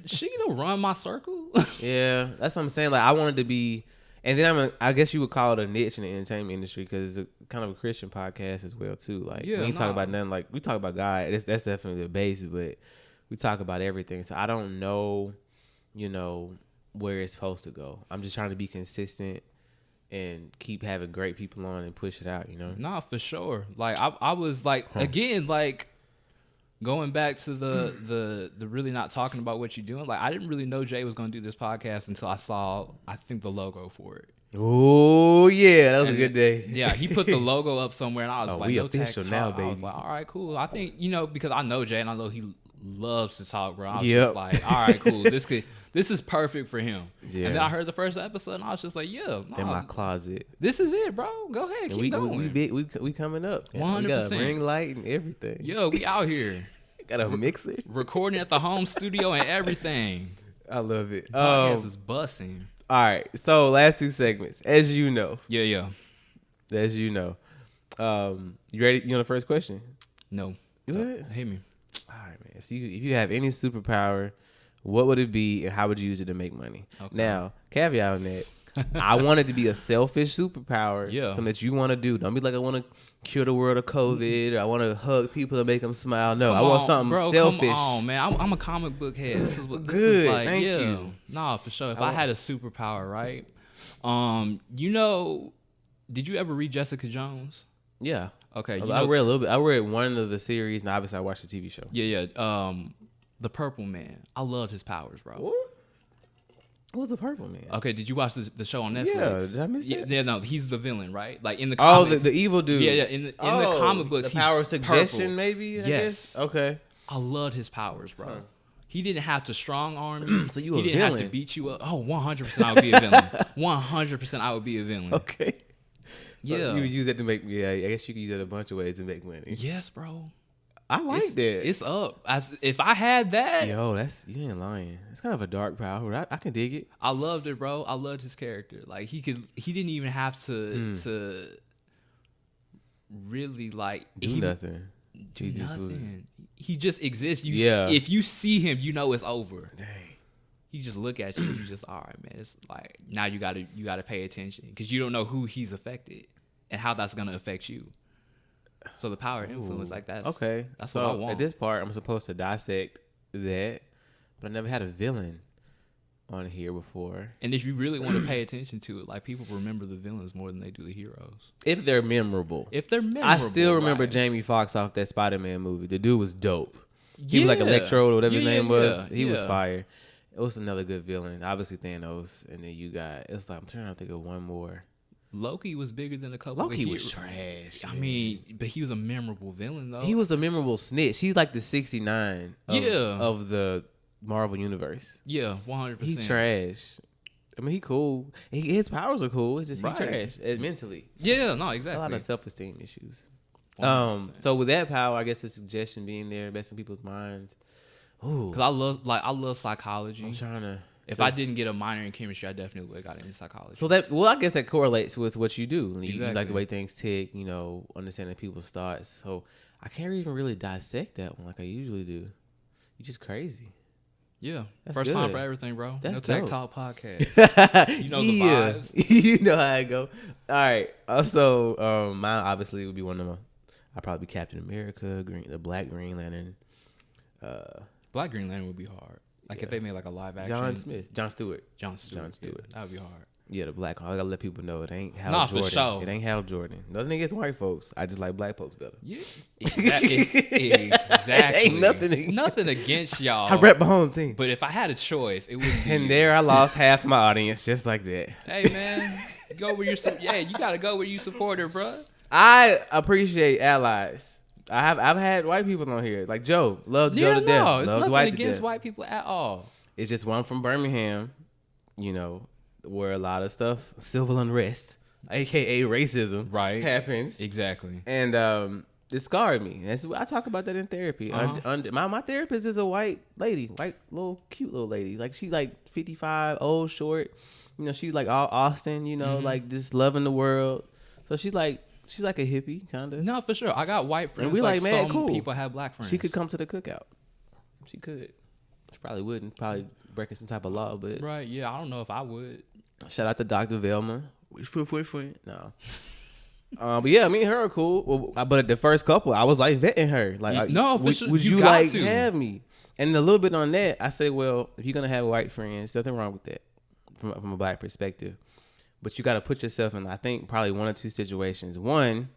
Shiggy don't run my circle. Yeah, that's what I'm saying. Like I wanted to be, and then I guess you would call it a niche in the entertainment industry because it's kind of a Christian podcast as well too. Like we ain't talk about nothing. Like we talk about God. That's definitely the base, but we talk about everything. So I don't know, you know, where it's supposed to go. I'm just trying to be consistent and keep having great people on and push it out. You know. Nah, for sure. Like I was like again like. Going back to the really not talking about what you're doing, like I didn't really know Jay was gonna do this podcast until I saw I think the logo for it. Oh yeah, that was a good day. Yeah, he put the logo up somewhere, and I was like, we "No official Tact now, Talk." baby. I was like, "All right, cool." I think because I know Jay and I know he loves to talk, bro. I was just like, "All right, cool. This is perfect for him." Yeah. And then I heard the first episode, and I was just like, "Yeah, in my closet. This is it, bro. Go ahead, keep going." We coming up. 100%. We got a ring light and everything. Yo, we out here. Got a mixer, recording at the home studio and everything. I love it. Podcast is busting. All right, so last 2 segments, as you know. Yeah. As you know. You ready? You on the first question? No. You good? Hit me. All right, man. If you have any superpower, what would it be, and how would you use it to make money? Okay. Now, caveat on that. I want it to be a selfish superpower. Yeah. Something that you want to do. Don't be like I want to cure the world of COVID, or I want to hug people and make them smile. No, I want something selfish. Come on, man. I'm a comic book head. This is what this Good. is like. Thank you. Nah, for sure. If I had a superpower, right? Did you ever read Jessica Jones? Yeah. Okay. I read a little bit. I read one of the series, and obviously I watched the TV show. Yeah. The Purple Man. I loved his powers, bro. What? What's the Purple Man? Okay, did you watch the show on Netflix? Yeah, did I miss that? Yeah, no, he's the villain, right? Like in the comic, the evil dude. Yeah, in the comic books, the power of suggestion, purple. maybe. I guess. Okay. I loved his powers, bro. Huh. He didn't have to strong arm you. So you he a didn't villain. have to beat you up. Oh, 100% I would be a villain. 100% I would be a villain. Okay. So yeah. you would use that to make. Yeah, I guess you could use it a bunch of ways to make money. Yes, bro. I like that. It's up. If I had that, yo, you ain't lying. It's kind of a dark power. I can dig it. I loved it, bro. I loved his character. Like he didn't even have to really like do nothing. He just exists. If you see him, you know it's over. Dang. He just look at you. You just all right, man. It's like now you gotta pay attention because you don't know who he's affected and how that's gonna affect you. So the power and influence like that. Okay, that's what I want. At this part, I'm supposed to dissect that, but I never had a villain on here before. And if you really want to pay attention to it, like people remember the villains more than they do the heroes. If they're memorable. I still remember Jamie Foxx off that Spider-Man movie. The dude was dope. He was like Electro or whatever his name was. He was fire. It was another good villain. Obviously Thanos, and then you got. It's like I'm trying to think of one more. Loki was bigger than a couple. Loki was trash. I mean, but he was a memorable villain though. He was a memorable snitch. He's like the 69 of the Marvel universe. Yeah, 100%. He's trash. I mean, he cool. His powers are cool. It's just he trash mentally. Yeah, no, exactly. A lot of self-esteem issues. 100%. So with that power, I guess the suggestion being there, messing people's minds. Ooh, because I love psychology. I'm trying to. If I didn't get a minor in chemistry, I definitely would have got it in psychology. So I guess that correlates with what you do. You Exactly. like the way things tick, understanding people's thoughts. So I can't even really dissect that one like I usually do. You're just crazy. Yeah. That's First good. time for everything, bro. That's No Tech dope. Talk podcast. You know the vibes. You know how I go. All right. Also, mine obviously would be one of them. I'd probably be Captain America, the Black Green Lantern. Black Green Lantern would be hard. Like if they made like a live action. John Stewart. John Stewart. Yeah, that would be hard. Yeah, the black. I gotta let people know it ain't Hal Nah, Jordan. for sure. It ain't Hal Jordan. Nothing against white folks. I just like black folks better. Yeah, exactly. Ain't nothing against y'all. I rep my home team. But if I had a choice, it would be. And there I lost half my audience just like that. Hey man, go where you gotta go where you support her, bro. I appreciate allies. I've had white people on here like Joe. Love Joe to death. No, it's Love nothing Dwight to against death. white people at all. It's just one from Birmingham, where a lot of stuff, civil unrest, aka racism, happens. Exactly. And it scarred me. I talk about that in therapy. My therapist is a white lady, cute little lady. Like she's like 55, old, short. She's like all Austin. Like just loving the world. So she's like a hippie kind of. No, for sure. I got white friends. And we like man, some cool. people have black friends. She could come to the cookout. She could. She probably wouldn't. Probably breaking some type of law, but right. Yeah, I don't know if I would. Shout out to Dr. Velma. No. But yeah, me and her are cool. Well, but at the first couple, I was like vetting her. Like, no, for sure. Would you like to have me? And a little bit on that, I say, well, if you're gonna have white friends, nothing wrong with that from a black perspective. But you got to put yourself in, I think, probably one or two situations. One,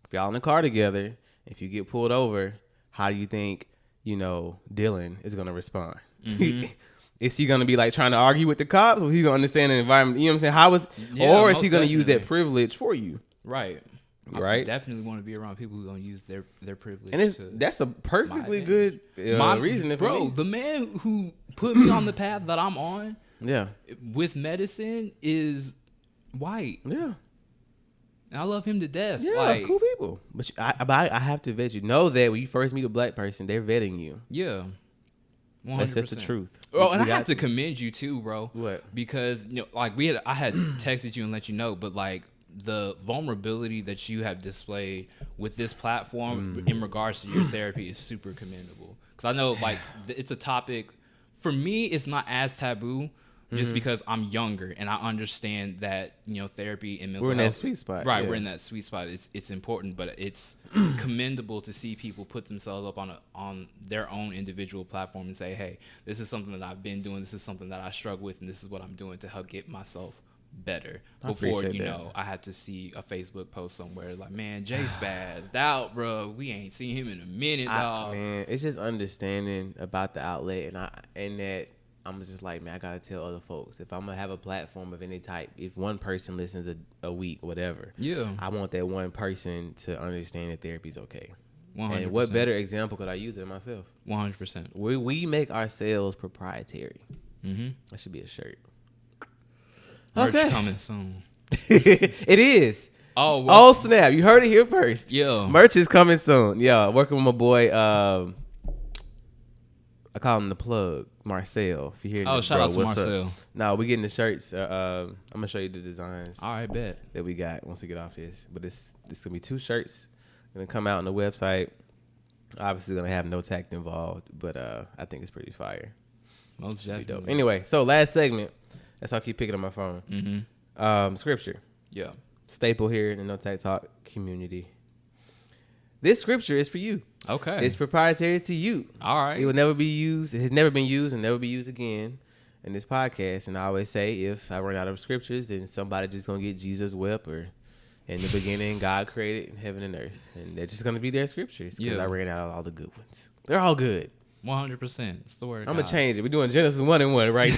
if y'all in the car together, if you get pulled over, how do you think Dylan is gonna respond? Mm-hmm. Is he gonna be like trying to argue with the cops, or he gonna understand the environment? You know what I'm saying? Or is he gonna use that privilege for you? Right. I definitely want to be around people who are gonna use their privilege. And that's a perfectly good reason. Bro, the man who put me on the path that I'm on, with medicine is white. Yeah. And I love him to death. Yeah, cool people. But I have to vet you. Know that when you first meet a black person, they're vetting you. Yeah. 100%. That's just the truth. Oh, and I have to commend you too, bro. What? Because I had texted you and let you know, but like the vulnerability that you have displayed with this platform in regards to your therapy is super commendable. Because I know like it's a topic for me. It's not as taboo. Just because I'm younger and I understand that therapy and mental health. We're in that sweet spot, right? Yeah. We're in that sweet spot. It's important, but it's commendable to see people put themselves up on their own individual platform and say, "Hey, this is something that I've been doing. This is something that I struggle with, and this is what I'm doing to help get myself better." Before I had to see a Facebook post somewhere like, "Man, Jay spazzed out, bro. We ain't seen him in a minute, dog." Man, it's just understanding about the outlet, and that. I'm just like, man, I gotta tell other folks if I'm gonna have a platform of any type. If one person listens a week, whatever, I want that one person to understand that therapy's okay. 100%. And what better example could I use than myself? 100%. We make ourselves proprietary. Mm-hmm. That should be a shirt. Merch coming soon. It is. Oh snap! You heard it here first. Yeah, merch is coming soon. Yeah, working with my boy. I call him the plug, Marcel. If you hear this, shout out to what's Marcel. Up? No, we getting the shirts. I'm gonna show you the designs. All right, bet that we got once we get off this. But this gonna be 2 shirts. Gonna come out on the website. Obviously gonna have no tact involved, but I think it's pretty fire. Most definitely. Dope. Anyway, so last segment. That's why I keep picking up my phone. Mm-hmm. Scripture. Yeah. Staple here in the No Tact Talk community. This scripture is for you. Okay. It's proprietary to you. All right. It will never be used. It has never been used and never be used again in this podcast. And I always say, if I run out of scriptures, then somebody just going to get Jesus wept, or in the beginning, God created heaven and earth. And they're just going to be their scriptures because I ran out of all the good ones. They're all good. 100%. It's the word. I'm going to change it. We're doing Genesis 1 and 1 right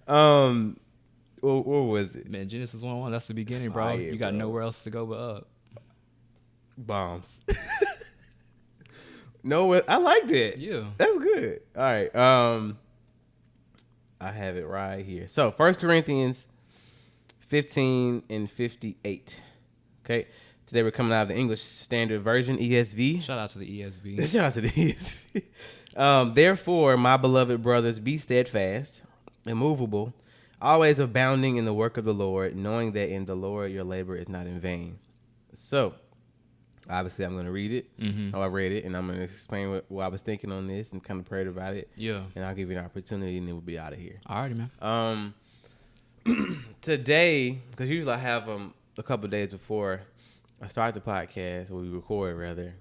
now. What was it? Man, Genesis 1:1. That's the beginning, bro. Fire, you got bro. nowhere else to go but up. Bombs. No, I liked it. Yeah. That's good. All right. I have it right here. So 1 Corinthians 15 and 58. Okay. Today we're coming out of the English Standard Version, ESV. Shout out to the ESV. Shout out to the ESV. Therefore, my beloved brothers, be steadfast, immovable, always abounding in the work of the Lord, knowing that in the Lord your labor is not in vain. So, obviously, I'm going to read it. Mm-hmm. I read it, and I'm going to explain what I was thinking on this and kind of prayed about it. Yeah. And I'll give you an opportunity, and then we'll be out of here. All righty, man. Today, because usually I have a couple of days before I start the podcast, or we record rather.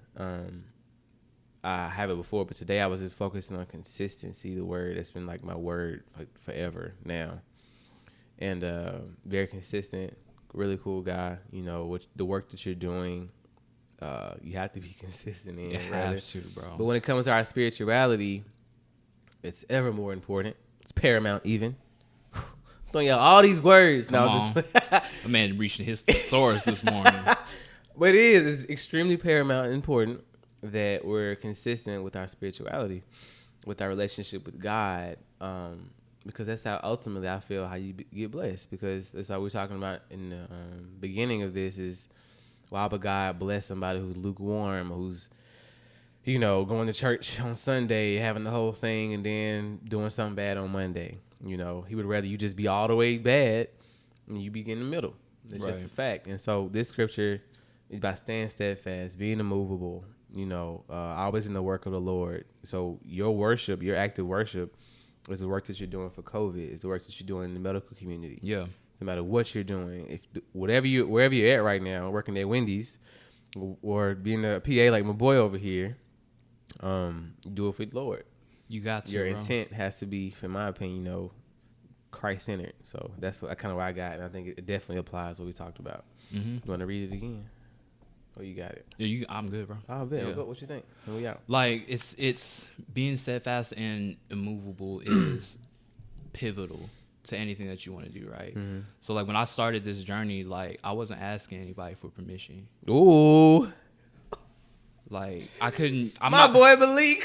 I have it before, but today I was just focusing on consistency, the word that's been like my word forever now. And very consistent, really cool guy. You know, the work that you're doing, you have to be consistent in. You have to, bro. But when it comes to our spirituality, it's ever more important. It's paramount even. Throwing out all these words. Come on. The man reaching his thesaurus this morning. But it's extremely paramount and important that we're consistent with our spirituality, with our relationship with God, because that's how ultimately I feel how you get blessed. Because that's how we're talking about in the beginning of this is, why would God bless somebody who's lukewarm, who's, you know, going to church on Sunday, having the whole thing, and then doing something bad on Monday? You know, he would rather you just be all the way bad and you be in the middle. That's right. just a fact. And so this scripture is about staying steadfast, being immovable, you know, always in the work of the Lord. So your worship, your active worship, is the work that you're doing for COVID. It's the work that you're doing in the medical community. Yeah. No matter what you're doing, wherever you're at right now, working at Wendy's or being a PA like my boy over here, do it for the Lord. You got to. Your bro. intent has to be, in my opinion, you know, Christ-centered. So that's kind of what I got, and I think it definitely applies what we talked about. Mm-hmm. You want to read it again? Oh, you got it. Yeah, I'm good, bro. Oh, bet. Yeah. What you think? And we out. Like it's being steadfast and immovable is pivotal to anything that you want to do, right? Mm-hmm. So like when I started this journey, like I wasn't asking anybody for permission. Ooh, Like I couldn't. my boy Malik.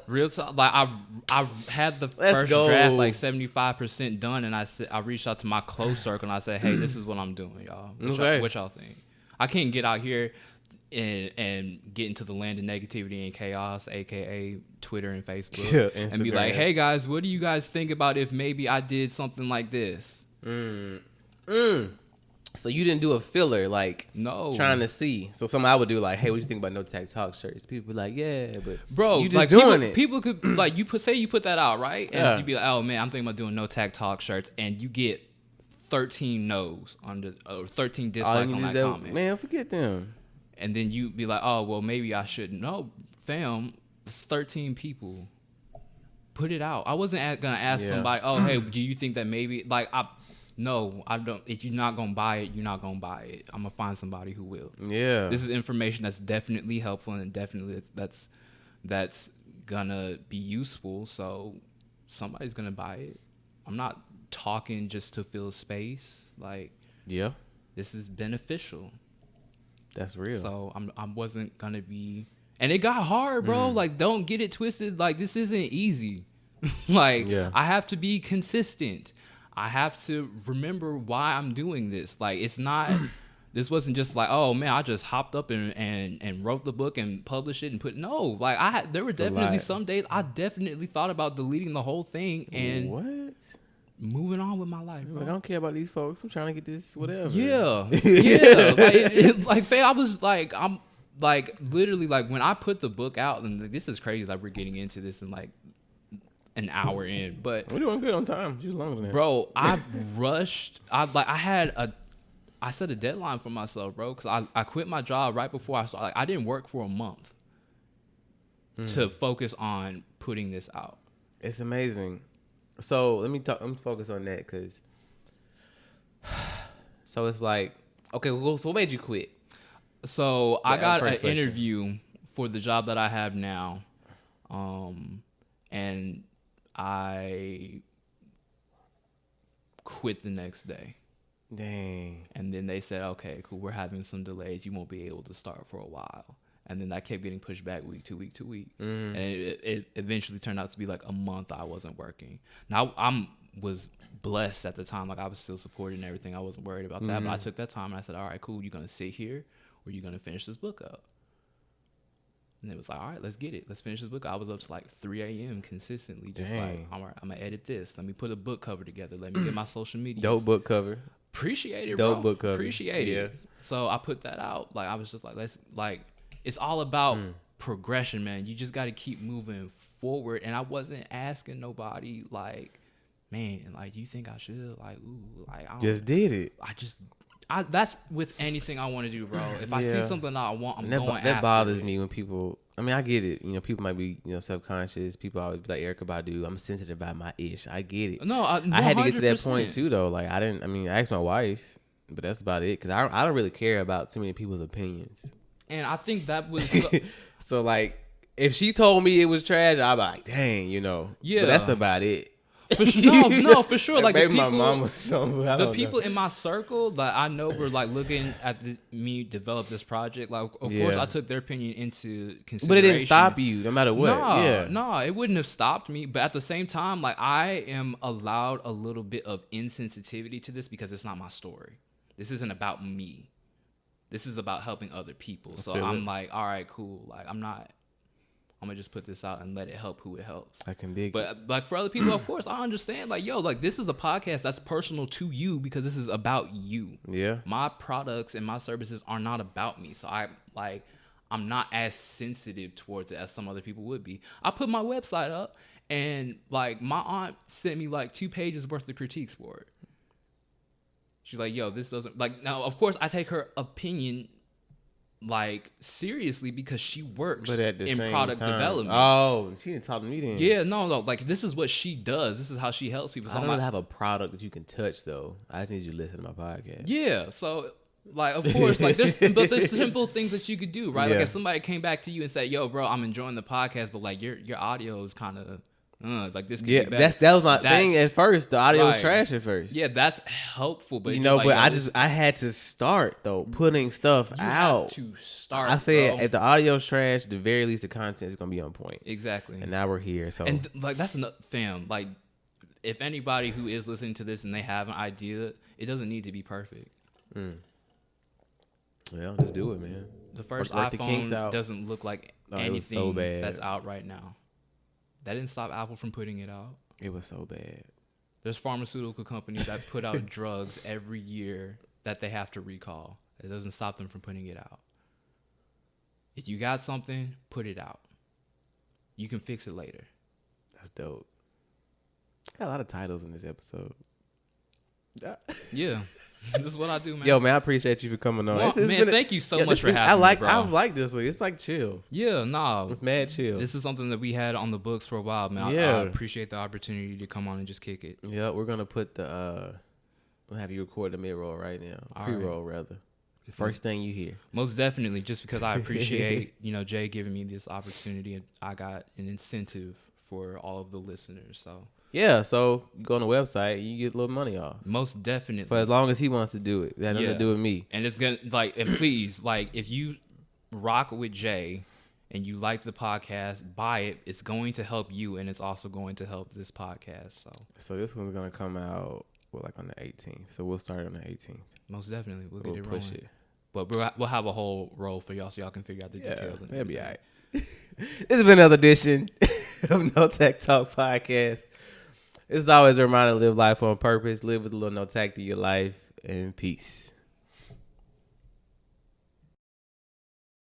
Real talk. Like I had the Let's first go. draft like 75% done, and I reached out to my close circle and I said, "Hey, this is what I'm doing, y'all. What y'all think?" I can't get out here and get into the land of negativity and chaos, aka Twitter and Facebook, and be like, "Hey guys, what do you guys think about if maybe I did something like this?" So you didn't do a filler, like No, trying to see. So something I would do, like, "Hey, what do you think about No Tact Talk shirts?" People be like, "Yeah, but bro, you just like doing it." People could like you put that out, right? And Yeah. you'd be like, "Oh man, I'm thinking about doing No Tact Talk shirts," and you get 13 no's or 13 dislikes on that comment. Man, forget them. And then you be like, "Oh well, maybe I shouldn't." No, fam, it's 13 people. Put it out. I wasn't gonna ask somebody, "Oh, hey, do you think that maybe like No, I don't. If you're not gonna buy it, you're not gonna buy it. I'm gonna find somebody who will. Yeah. This is information that's definitely helpful and definitely that's gonna be useful. So somebody's gonna buy it. I'm not talking just to fill space. Like, Yeah. this is beneficial. That's real. So I wasn't gonna be. And it got hard, bro. Like, don't get it twisted. Like, this isn't easy. Like, I have to be consistent. I have to remember why I'm doing this. Like, it's not, this wasn't just like, oh man, I just hopped up and wrote the book and published it and no, like there were definitely some days I definitely thought about deleting the whole thing and moving on with my life. Like, I don't care about these folks. I'm trying to get this whatever. Yeah. Yeah. Like, I was like, I'm like, literally, like, when I put the book out, and this is crazy, like, we're getting into this in like an hour in, but we're doing good on time. Just longer than that. Bro, I rushed. I set a deadline for myself, bro, because I quit my job right before I started. Like, I didn't work for a month to focus on putting this out. It's amazing. So let me focus on that, because so it's like, okay, well, so what made you quit? So I got an interview for the job that I have now, and I quit the next day. Dang. And then they said, okay, cool, we're having some delays. You won't be able to start for a while. And then that kept getting pushed back week to week to week. And it eventually turned out to be like a month I wasn't working. Now, I was blessed at the time. Like, I was still supported and everything. I wasn't worried about that. But I took that time and I said, all right, cool, you're going to sit here, were you going to finish this book up? And it was like, all right, let's get it. Let's finish this book. I was up to like 3 a.m. consistently. Just like, all right, I'm going to edit this. Let me put a book cover together. Let me get my social media. Dope book cover. Appreciate it, Dope bro. book cover. Appreciate it. So I put that out. Like, I was just like, it's all about progression, man. You just got to keep moving forward. And I wasn't asking nobody, like, man, like, you think I should? Like, ooh, like, I don't, just did it. That's with anything I want to do, bro. If I see something that I want, I'm going after it. That bothers me when people, I mean, I get it. You know, people might be, self-conscious. People always be like, Erykah Badu, I'm sensitive about my ish. I get it. No, I had to get to that point, too, though. Like, I asked my wife, but that's about it. Because I don't really care about too many people's opinions. And I think that was... So, like, if she told me it was trash, I'd be like, dang, Yeah. But that's about it. For sure. Like maybe the people, my mom was something. The people in my circle that I know were like looking at me develop this project. Like, of course, I took their opinion into consideration. But it didn't stop you, no matter what. No, it wouldn't have stopped me. But at the same time, like, I am allowed a little bit of insensitivity to this because it's not my story. This isn't about me. This is about helping other people. So I'm like, all right, cool. Like, I'm gonna just put this out and let it help who it helps. I can dig. But like for other people, of course, I understand. Like, yo, like this is a podcast that's personal to you because this is about you. Yeah. My products and my services are not about me, so I'm not as sensitive towards it as some other people would be. I put my website up, and like my aunt sent me like 2 pages worth of critiques for it. She's like, yo, this doesn't like. Now, of course, I take her opinion like seriously because she works in product development. Oh, she didn't talk to me then. Yeah, no, like this is what she does. This is how she helps people. So I don't really have a product that you can touch though. I just need you to listen to my podcast. Yeah, so like of course, like there's simple things that you could do, right? Yeah. Like if somebody came back to you and said, "Yo, bro, I'm enjoying the podcast, but like your audio is kind of like this." Could be better. that was my thing at first. The audio was trash at first. Yeah, that's helpful, but but I had to start though putting stuff out. You have to start. I said if the audio's trash, the very least the content is gonna be on point. Exactly. And now we're here. So and like that's enough, fam. Like if anybody who is listening to this and they have an idea, it doesn't need to be perfect. Well, just do it, man. The first iPhone doesn't look like anything that's out right now. That didn't stop Apple from putting it out. It was so bad. There's pharmaceutical companies that put out drugs every year that they have to recall. It doesn't stop them from putting it out. If you got something, put it out. You can fix it later. That's dope. Got a lot of titles in this episode. Yeah. This is what I do, man. Yo, man, I appreciate you for coming on. Well, thank you so much for having me, bro. I like this one. It's like chill. Yeah, nah. It's mad chill. This is something that we had on the books for a while, man. I appreciate the opportunity to come on and just kick it. Yeah, we're going to put we'll have you record the mid-roll right now. Pre-roll, rather. The first thing you hear. Most definitely, just because I appreciate, Jay giving me this opportunity, and I got an incentive for all of the listeners, so... Yeah, so you go on the website, you get a little money off. Most definitely. For as long as he wants to do it. That has nothing to do with me. And it's gonna and please, if you rock with Jay and you like the podcast, buy it. It's going to help you and it's also going to help this podcast. So this one's gonna come out on the 18th. So we'll start on the 18th. Most definitely. We'll get it rolling. Push it. But we'll have a whole roll for y'all so y'all can figure out the details. That'll be all right. This has been another edition of No Tech Talk Podcast. This is always a reminder to live life on purpose. Live with a little no tact in your life. And peace.